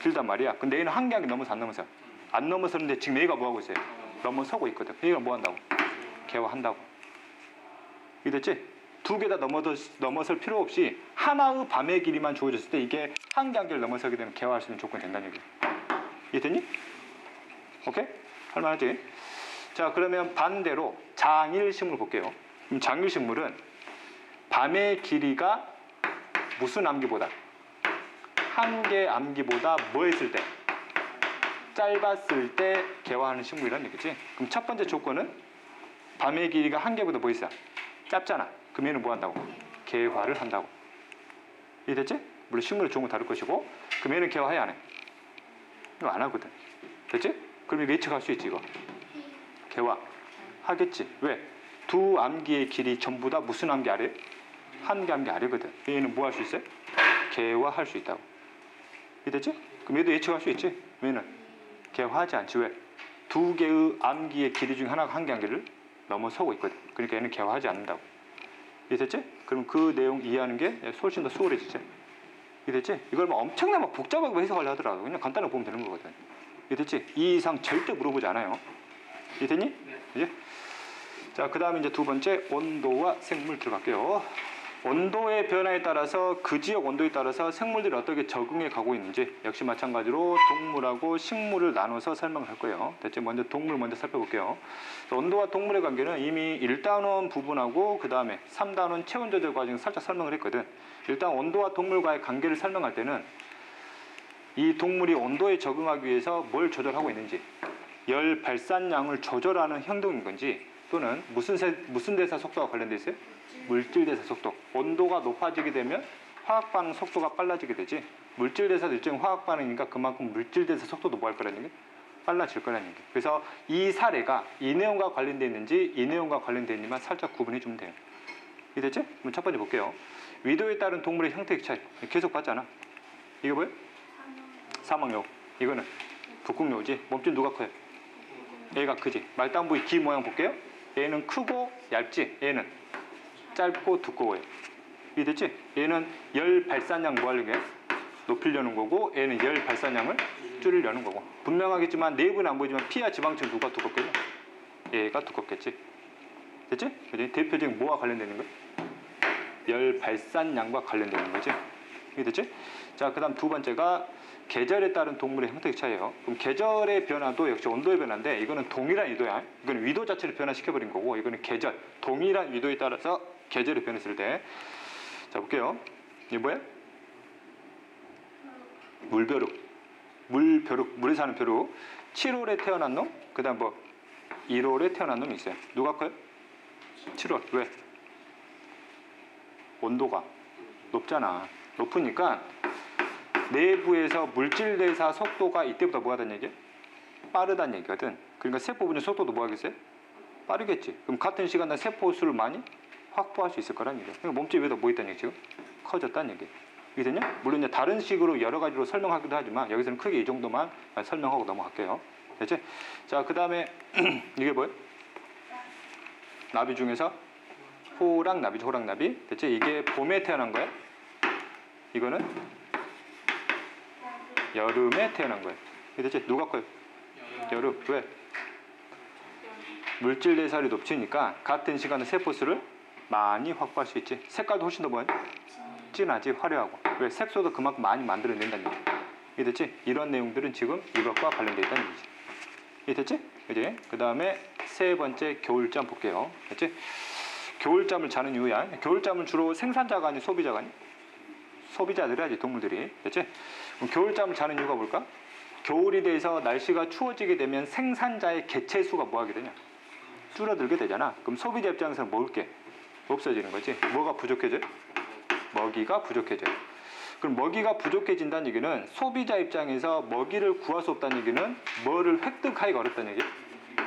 길단 말이야. 근데 얘는 한계 암기 넘어서 안 넘어서? 안 넘어서는데 지금 얘가 뭐 하고 있어요? 넘어서고 있거든. 얘가 뭐 한다고? 개화한다고. 이해됐지? 두 개 다 넘어설 필요 없이 하나의 밤의 길이만 주어졌을 때 이게 한계 암기를 넘어서게 되면 개화할 수 있는 조건이 된다는 얘기. 이해됐니? 오케이? 할만하지? 자, 그러면 반대로 장일식물 볼게요. 그럼 장일식물은 밤의 길이가 무슨 암기보다? 한계 암기보다 뭐 했을 때? 짧았을 때 개화하는 식물이라는 얘기지. 그럼 첫 번째 조건은 밤의 길이가 한계보다 뭐 있어? 짧잖아. 그럼 얘는 뭐 한다고? 개화를 한다고. 이해됐지? 물론 식물이 좋은 건 다를 것이고. 그럼 얘는 개화해 안 해? 이거 안 하거든. 됐지? 그럼 이거 예측할 수 있지 이거. 개화 하겠지. 왜? 두 암기의 길이 전부 다 무슨 암기 아래? 한계 암기 아래거든. 얘는 뭐 할 수 있어요? 개화할 수 있다고. 이해됐지? 그럼 얘도 예측할 수 있지. 얘는 개화하지 않지. 왜? 두 개의 암기의 길이 중 하나가 한계 암기를 넘어서고 있거든. 그러니까 얘는 개화하지 않는다고. 이해됐지? 그럼 그 내용 이해하는 게 훨씬 더 수월해지지. 이해됐지? 이걸 막 엄청나게 막 복잡하게 해석하려 하더라도 그냥 간단하게 보면 되는 거거든. 이해됐지? 이 이상 절대 물어보지 않아요. 이해됐니? 네. 이제? 자, 그 다음에 이제 두 번째 온도와 생물 들어갈게요. 온도의 변화에 따라서 그 지역 온도에 따라서 생물들이 어떻게 적응해 가고 있는지 역시 마찬가지로 동물하고 식물을 나눠서 설명을 할 거예요. 대체 먼저 동물 먼저 살펴볼게요. 온도와 동물의 관계는 이미 1단원 부분하고 그 다음에 3단원 체온 조절 과정 살짝 설명을 했거든. 일단 온도와 동물과의 관계를 설명할 때는 이 동물이 온도에 적응하기 위해서 뭘 조절하고 있는지 열 발산량을 조절하는 행동인 건지 또는 무슨 대사 속도가 관련돼 있어요? 물질 대사 속도. 온도가 높아지게 되면 화학 반응 속도가 빨라지게 되지. 물질 대사도 일종의 화학 반응이니까 그만큼 물질 대사 속도도 뭐 할 거라는 얘기? 빨라질 거라는 얘기. 그래서 이 사례가 이 내용과 관련돼 있는지 이 내용과 관련돼 있는지만 살짝 구분해 주면 돼요. 이해됐지? 그럼 첫 번째 볼게요. 위도에 따른 동물의 형태의 차이. 계속 봤잖아. 이게 뭐예요? 사막여우. 이거는 북극여우지. 몸집 누가 커요? 얘가 크지. 말단 부위 기 모양 볼게요. 얘는 크고 얇지. 얘는 짧고 두꺼워요. 이해됐지? 얘는 열 발산량 뭐 하려고 해? 높이려는 거고 얘는 열 발산량을 줄이려는 거고. 분명하겠지만 내부는 안 보이지만 피와 지방층 누가 두껍겠냐? 얘가 두껍겠지. 됐지? 그지? 대표적인 뭐와 관련되는 거야? 열 발산량과 관련되는 거지. 이해됐지? 자, 그 다음 두 번째가 계절에 따른 동물의 형태의 차이예요. 그럼 계절의 변화도 역시 온도의 변화인데 이거는 동일한 위도야. 이거는 위도 자체를 변화시켜버린 거고 이거는 계절, 동일한 위도에 따라서 계절이 변했을 때. 자, 볼게요. 이게 뭐야? 물벼룩. 물벼룩, 물에 사는 벼룩. 7월에 태어난 놈, 그 다음 뭐 1월에 태어난 놈이 있어요. 누가 커요? 7월. 왜? 온도가 높잖아. 높으니까 내부에서 물질 대사 속도가 이때보다 뭐 하다는 얘기야? 빠르다는 얘기거든. 그러니까 세포 분열 속도도 뭐 하겠어요? 빠르겠지. 그럼 같은 시간에 세포 수를 많이 확보할 수 있을 거란 얘기야. 그러니까 몸집 위에다 뭐 있다는 얘기 지금? 커졌다는 얘기. 이해되냐? 물론 이제 다른 식으로 여러 가지로 설명하기도 하지만 여기서는 크게 이 정도만 설명하고 넘어갈게요. 됐지? 자, 그 다음에 이게 뭐예요? 나비 중에서 호랑나비죠. 호랑나비. 됐지? 이게 봄에 태어난 거야. 이거는 여름에 태어난 거예요. 됐지? 누가 커요? 여름. 왜? 물질 대사율이 높으니까 같은 시간에 세포수를 많이 확보할 수 있지. 색깔도 훨씬 더 뭐야? 진하지, 화려하고. 왜? 색소도 그만큼 많이 만들어낸다는 얘기. 이해됐지? 이런 내용들은 지금 이것과 관련되어 있다는 얘기지. 이해됐지? 그지? 그 다음에 세 번째 겨울잠 볼게요. 됐지? 겨울잠을 자는 이유야. 겨울잠은 주로 생산자가 아닌 소비자가 아닌? 소비자들이 하지, 동물들이. 됐지? 그럼 겨울잠을 자는 이유가 뭘까? 겨울이 돼서 날씨가 추워지게 되면 생산자의 개체 수가 뭐 하게 되냐? 줄어들게 되잖아. 그럼 소비자 입장에서는 먹을 게 없어지는 거지. 뭐가 부족해져요? 먹이가 부족해져요. 그럼 먹이가 부족해진다는 얘기는 소비자 입장에서 먹이를 구할 수 없다는 얘기는 뭐를 획득하기가 어렵다는 얘기야?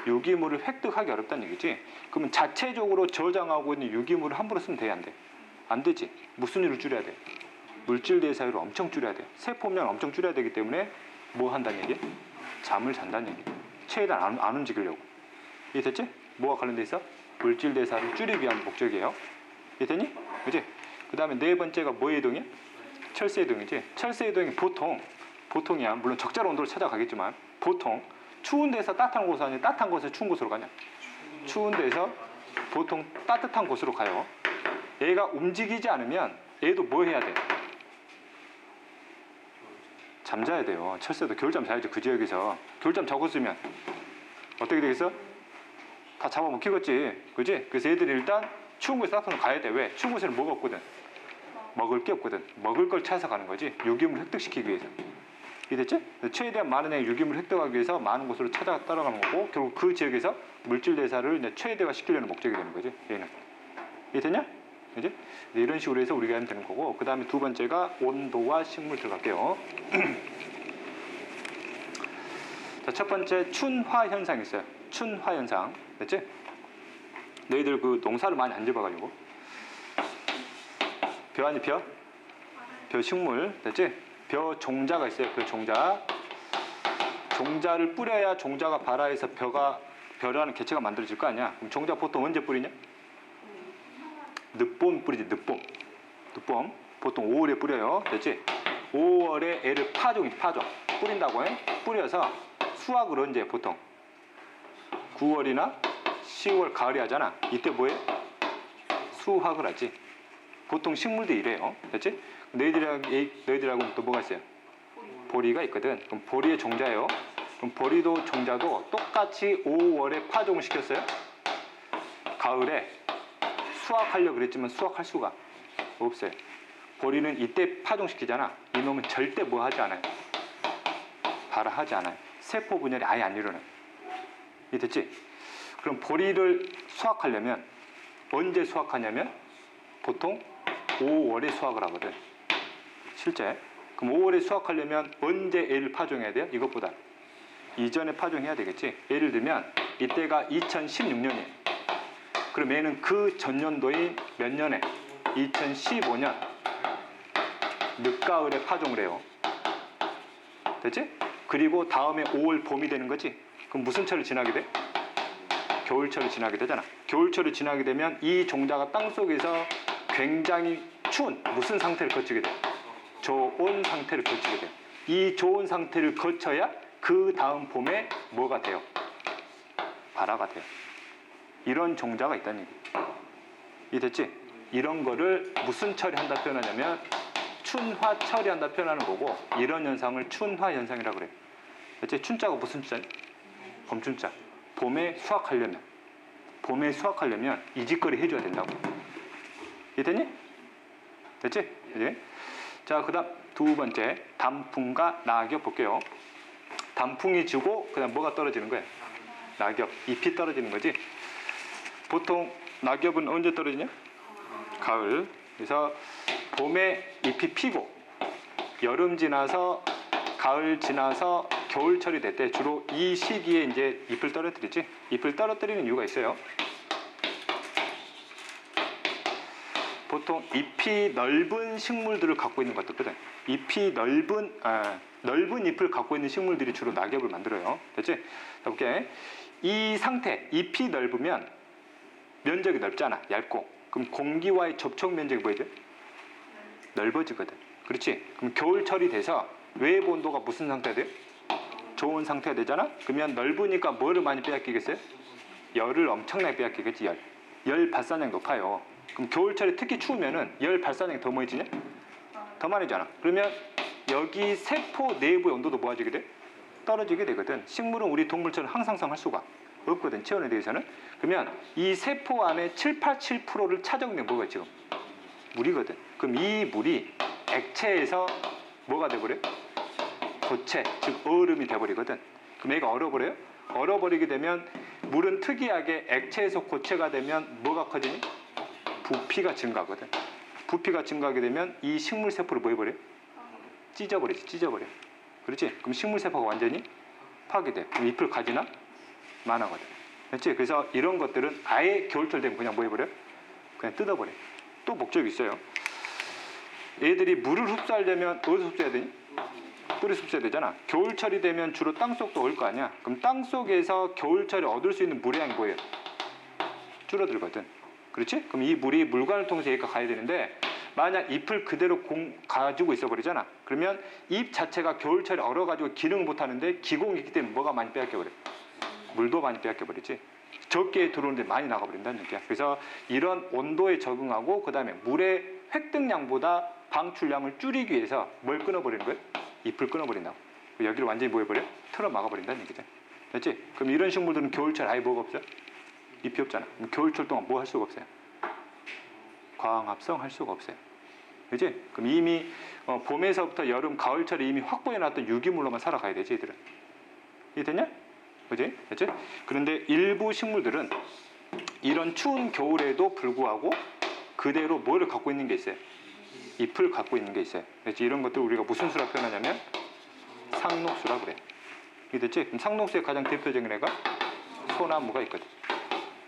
유기물을 획득하기 어렵다는 얘기지. 그러면 자체적으로 저장하고 있는 유기물을 함부로 쓰면 돼, 안 돼? 안 되지. 무슨 일을 줄여야 돼? 물질 대사율을 엄청 줄여야 돼. 세포量엄청 줄여야 되기 때문에 뭐 한다는 얘기야? 잠을 잔다는 얘기야. 최대한 안 움직이려고. 이해됐지? 뭐가 관련돼 있어? 물질 대사를 줄이기 위한 목적이에요. 이해됐니? 그치? 그 다음에 네 번째가 뭐의 이동이야? 철새 이동이지. 철새 이동이 보통이야. 물론 적절한 온도를 찾아가겠지만 보통 추운 데서 따뜻한 곳으로 가냐? 따뜻한 곳에서 추운 곳으로 가냐? 추운 데서 보통 따뜻한 곳으로 가요. 얘가 움직이지 않으면 얘도 뭐 해야 돼? 잠자야 돼요. 철새도 겨울잠 자야죠. 그 지역에서. 겨울잠 자고 있으면 어떻게 되겠어? 다 잡아먹히겠지. 그지? 그래서 얘들이 일단 추운 곳에 따뜻한 곳 가야 돼. 왜? 추운 곳에는 뭐가 없거든? 먹을 게 없거든. 먹을 걸 찾아서 가는 거지. 유기물 획득시키기 위해서. 이해됐지? 최대한 많은 양의 유기물을 획득하기 위해서 많은 곳으로 찾아 따라가는 거고 결국 그 지역에서 물질 대사를 이제 최대화 시키려는 목적이 되는 거지. 얘는. 이해됐냐? 그지? 이런 식으로 해서 우리가 하면 되는 거고 그 다음에 두 번째가 온도와 식물 들어갈게요. 자, 첫 번째 춘화 현상이 있어요. 춘화 현상. 됐지? 너희들 그 농사를 많이 안 지어봐가지고 벼 아니 벼? 벼 식물. 됐지? 벼 종자가 있어요. 벼 종자. 종자를 뿌려야 종자가 발화해서 벼라는 개체가 만들어질 거 아니야. 그럼 종자 보통 언제 뿌리냐? 늦봄 뿌리지. 늦봄. 보통 5월에 뿌려요. 됐지? 5월에 애를 파종 뿌린다고 해. 뿌려서 수확을 언제 보통 9월이나 10월 가을에 하잖아. 이때 뭐해? 수확을 하지. 보통 식물도 이래요. 됐지? 너희들하고는 또 뭐가 있어요? 보리가 있거든. 그럼 보리의 종자예요. 그럼 보리도 종자도 똑같이 5월에 파종을 시켰어요. 가을에 수확하려고 그랬지만 수확할 수가 없어요. 보리는 이때 파종시키잖아. 이놈은 절대 뭐 하지 않아요? 발화하지 않아요. 세포 분열이 아예 안 일어나요. 이 됐지? 그럼 보리를 수확하려면 언제 수확하냐면 보통 5월에 수확을 하거든. 실제. 그럼 5월에 수확하려면 언제 애를 파종해야 돼요? 이것보다 이전에 파종해야 되겠지. 예를 들면 이때가 2016년이에요. 그럼 얘는 그 전년도인 몇 년에? 2015년 늦가을에 파종을 해요. 됐지? 그리고 다음에 5월 봄이 되는 거지. 그럼 무슨 철을 지나게 돼? 겨울철을 지나게 되잖아. 겨울철을 지나게 되면 이 종자가 땅속에서 굉장히 추운 무슨 상태를 거치게 돼? 저온 상태를 거치게 돼. 이 저온 상태를 거쳐야 그 다음 봄에 뭐가 돼요? 발화가 돼요. 이런 종자가 있다는 얘기예요. 이해됐지? 이런 거를 무슨 처리한다 표현하냐면 춘화 처리한다 표현하는 거고, 이런 현상을 춘화 현상이라고 그래요. 됐지? 춘자가 무슨 춘자니? 봄춘자. 봄에 수확하려면 이 짓거리 해줘야 된다고. 이해됐니? 됐지? 그치? 자, 그 다음 두 번째 단풍과 낙엽 볼게요. 단풍이 지고 그 다음 뭐가 떨어지는 거야? 낙엽, 잎이 떨어지는 거지. 보통 낙엽은 언제 떨어지냐? 가을. 그래서 봄에 잎이 피고 여름 지나서 가을 지나서 겨울철이 될 때 주로 이 시기에 이제 잎을 떨어뜨리지. 잎을 떨어뜨리는 이유가 있어요. 보통 잎이 넓은 식물들을 갖고 있는 것 같거든. 잎이 넓은 잎을 갖고 있는 식물들이 주로 낙엽을 만들어요. 됐지? 자, 볼게. 이 상태, 잎이 넓으면 면적이 넓잖아. 얇고. 그럼 공기와의 접촉 면적이 뭐야 돼? 넓어지거든. 그렇지? 그럼 겨울철이 돼서 외부 온도가 무슨 상태가 돼요? 좋은 상태가 되잖아? 그러면 넓으니까 뭐를 많이 빼앗기겠어요? 열을 엄청나게 빼앗기겠지. 열 발산량이 높아요. 그럼 겨울철에 특히 추우면은 열 발산량이 더 뭐해지냐? 더 많아지잖아. 그러면 여기 세포 내부의 온도도 뭐해지게 돼? 떨어지게 되거든. 식물은 우리 동물처럼 항상성할 수가 없거든. 체온에 대해서는. 그러면 이 세포 안에 787%를 차지하고 있는 게 뭐가 지금? 물이거든. 그럼 이 물이 액체에서 뭐가 돼버려요? 고체, 즉 얼음이 돼버리거든. 그럼 얘가 얼어버려요? 얼어버리게 되면 물은 특이하게 액체에서 고체가 되면 뭐가 커지니? 부피가 증가하거든. 부피가 증가하게 되면 이 식물 세포를 뭐 해버려요? 찢어버리지. 그렇지? 그럼 식물 세포가 완전히 파괴돼. 그럼 잎을 가지나? 많아거든. 그렇지? 그래서 이런 것들은 아예 겨울철 되면 그냥 뭐 해버려요? 그냥 뜯어버려요. 또 목적이 있어요. 얘들이 물을 흡수하려면 어디서 흡수해야 되니? 뿌리에서 흡수해야 되잖아. 겨울철이 되면 주로 땅속도 올 거 아니야. 그럼 땅속에서 겨울철에 얻을 수 있는 물의 양이 뭐예요? 줄어들거든. 그렇지? 그럼 이 물이 물관을 통해서 얘가 가야 되는데, 만약 잎을 그대로 가지고 있어 버리잖아. 그러면 잎 자체가 겨울철에 얼어가지고 기능을 못하는데 기공이 있기 때문에 뭐가 많이 빼앗겨 버려? 물도 많이 빼앗겨 버리지. 적게 들어오는데 많이 나가버린다는 얘기야. 그래서 이런 온도에 적응하고 그 다음에 물의 획득량보다 방출량을 줄이기 위해서 뭘 끊어버리는 거예요? 잎을 끊어버린다고. 여기를 완전히 뭐 해버려? 틀어 막아버린다는 얘기죠. 됐지? 그럼 이런 식물들은 겨울철 아예 뭐가 없어요? 잎이 없잖아. 그럼 겨울철 동안 뭐 할 수가 없어요? 광합성 할 수가 없어요. 그치? 그럼 이미 봄에서부터 여름, 가을철에 이미 확보해놨던 유기물로만 살아가야 되지, 얘들은. 이해됐냐? 그치? 됐지? 그런데 일부 식물들은 이런 추운 겨울에도 불구하고 그대로 뭐를 갖고 있는 게 있어요? 잎을 갖고 있는 게 있어요. 그렇지? 이런 것들 우리가 무슨 수라 표현하냐면 상록수라 그래. 이해됐지? 그럼 상록수의 가장 대표적인 애가 소나무가 있거든.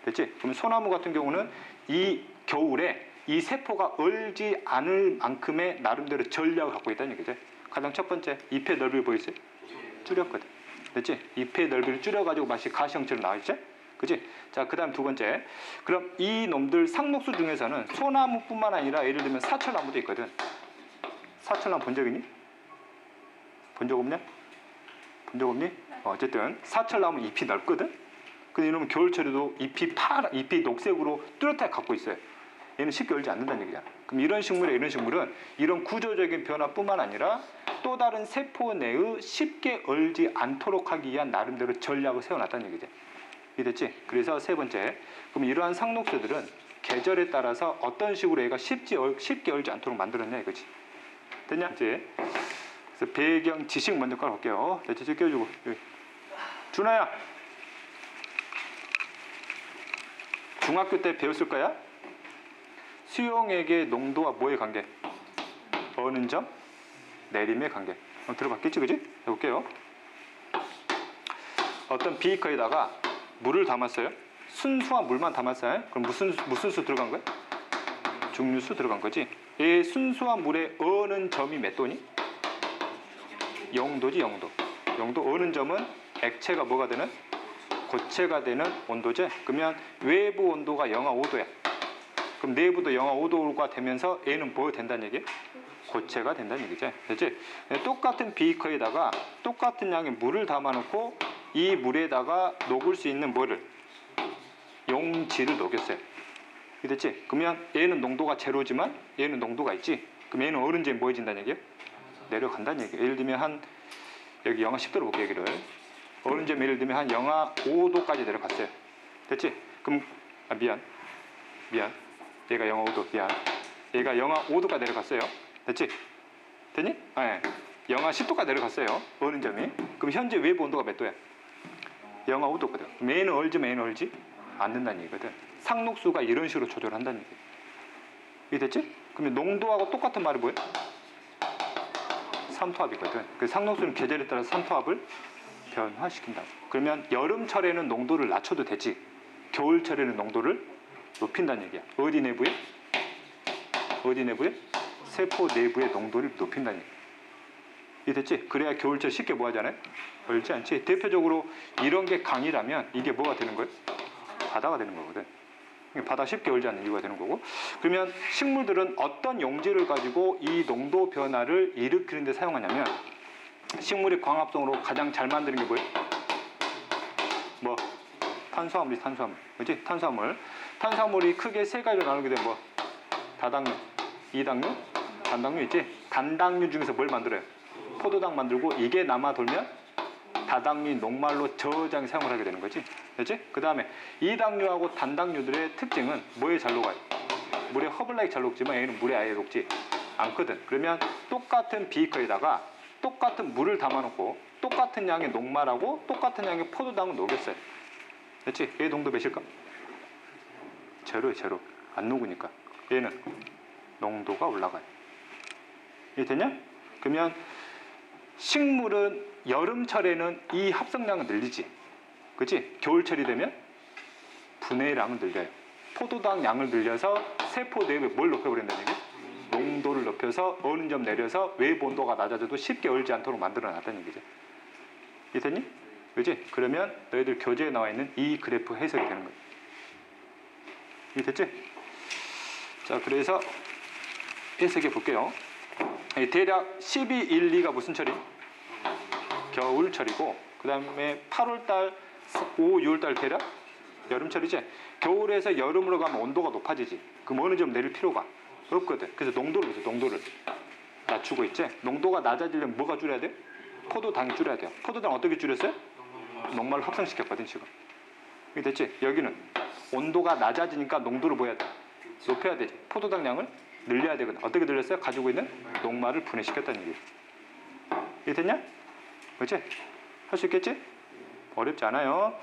됐지? 그럼 소나무 같은 경우는 이 겨울에 이 세포가 얼지 않을 만큼의 나름대로 전략을 갖고 있다는 얘기죠. 가장 첫 번째, 잎의 넓이를 보이세요? 줄였거든. 됐지? 잎의 넓이를 줄여가지고 마치 가시형처럼 나와있죠? 그치? 자, 그 다음 두 번째. 그럼 이 놈들 상록수 중에서는 소나무뿐만 아니라 예를 들면 사철나무도 있거든. 사철나무 본 적 있니? 본 적 없냐? 본 적 없니? 어쨌든 사철나무 잎이 넓거든? 근데 이놈은 겨울철에도 잎이 녹색으로 뚜렷하게 갖고 있어요. 얘는 쉽게 얼지 않는다는 얘기잖아. 그럼 이런 식물은 이런 구조적인 변화뿐만 아니라 또 다른 세포 내의 쉽게 얼지 않도록 하기 위한 나름대로 전략을 세워놨다는 얘기죠. 이해됐지? 그래서 세 번째, 그럼 이러한 상록수들은 계절에 따라서 어떤 식으로 얘가 쉽게 얼지 않도록 만들었냐 이거지. 됐냐? 이제 그래서 배경 지식 먼저 깔아볼게요. 자, 지식 껴주고. 준아야, 중학교 때 배웠을 거야. 수용액의 농도와 뭐의 관계? 어는 점, 내림의 관계. 들어봤겠지, 그지? 해볼게요. 어떤 비커에다가 물을 담았어요. 순수한 물만 담았어요. 그럼 무슨 수 들어간 거야? 중류수 들어간 거지. 이 순수한 물에 어는 점이 몇 도니? 0도지, 0도. 0도 어는 점은 액체가 뭐가 되는? 고체가 되는 온도지. 그러면 외부 온도가 영하 5도야. 그럼 내부도 영하 5도가 되면서 얘는 뭐 된다는 얘기야? 고체가 된다는 얘기지. 그렇지? 똑같은 비커에다가 똑같은 양의 물을 담아놓고 이 물에다가 녹을 수 있는 뭐를? 용지를 녹였어요. 됐지? 그러면 얘는 농도가 제로지만 얘는 농도가 있지. 그럼 얘는 어느 점이 뭐해진다는 얘기야? 내려간다는 얘기야. 예를 들면 한 여기 영하 10도로 볼게요. 여기를. 어느 점 예를 들면 한 영하 5도까지 내려갔어요. 됐지? 그럼 미안. 얘가 영하 5도. 미안. 얘가 영하 5도까지 내려갔어요. 됐지? 됐니? 네. 영하 10도까지 내려갔어요. 어느 점이. 그럼 현재 외부 온도가 몇 도야? 영하 5도거든. 그럼 얘는 얼지 않는다는 얘기거든. 상록수가 이런 식으로 조절한다는 얘기야. 이게 됐지? 그러면 농도하고 똑같은 말이 뭐야? 삼투압이거든. 그 상록수는 계절에 따라서 삼투압을 변화시킨다. 그러면 여름철에는 농도를 낮춰도 되지. 겨울철에는 농도를 높인다는 얘기야. 어디 내부에? 세포 내부의 농도를 높인다는 얘기야. 이게 됐지? 그래야 겨울철 쉽게 뭐 하잖아요? 얼지 않지? 대표적으로 이런 게 강이라면 이게 뭐가 되는 거예요? 바다가 되는 거거든. 바다 쉽게 얼지 않는 이유가 되는 거고. 그러면 식물들은 어떤 용지를 가지고 이 농도 변화를 일으키는 데 사용하냐면 식물의 광합성으로 가장 잘 만드는 게 뭐예요? 뭐? 탄수화물이 탄수화물. 그렇지? 탄수화물이 크게 세 가지로 나누게 되면 뭐? 다당류, 이당류, 단당류 있지? 단당류 중에서 뭘 만들어요? 포도당 만들고 이게 남아 돌면 다당류 녹말로 저장에 사용을 하게 되는 거지. 그렇지? 그 다음에 이당류하고 단당류들의 특징은 뭐에 잘 녹아요? 물에 허블나게 잘 녹지만 얘는 물에 아예 녹지 않거든. 그러면 똑같은 비커에다가 똑같은 물을 담아놓고 똑같은 양의 녹말하고 똑같은 양의 포도당을 녹였어요. 그렇지? 얘 농도 몇일까? 제로. 안 녹으니까. 얘는 농도가 올라가요. 이해 됐냐? 그러면 식물은 여름철에는 이 합성량을 늘리지. 그치? 겨울철이 되면 분해량을 늘려요. 포도당 양을 늘려서 세포 내부에 뭘 높여버린다는 얘기? 농도를 높여서 어느 점 내려서 외부 온도가 낮아져도 쉽게 얼지 않도록 만들어 놨다는 얘기죠. 이해됐니? 그치? 그러면 너희들 교재에 나와 있는 이 그래프 해석이 되는 거예요. 이해됐지? 자, 그래서 해석해 볼게요. 대략 12, 1, 2가 무슨 철이? 겨울철이고, 그 다음에 8월달, 5, 6월달 대략 여름철이지. 겨울에서 여름으로 가면 온도가 높아지지. 그럼 어느 점 내릴 필요가 없거든. 그래서 농도를 낮추고 있지. 농도가 낮아지려면 뭐가 줄여야 돼? 포도당이 줄여야 돼요. 포도당 어떻게 줄였어요? 녹말을 확산시켰거든 지금. 이게 됐지? 여기는 온도가 낮아지니까 농도를 뭐 해야 돼? 높여야 되지. 포도당 양을 늘려야 되거든. 어떻게 늘렸어요? 가지고 있는 녹말을 분해시켰다는 얘기예요. 이게 됐냐? 그렇지? 할 수 있겠지? 어렵지 않아요.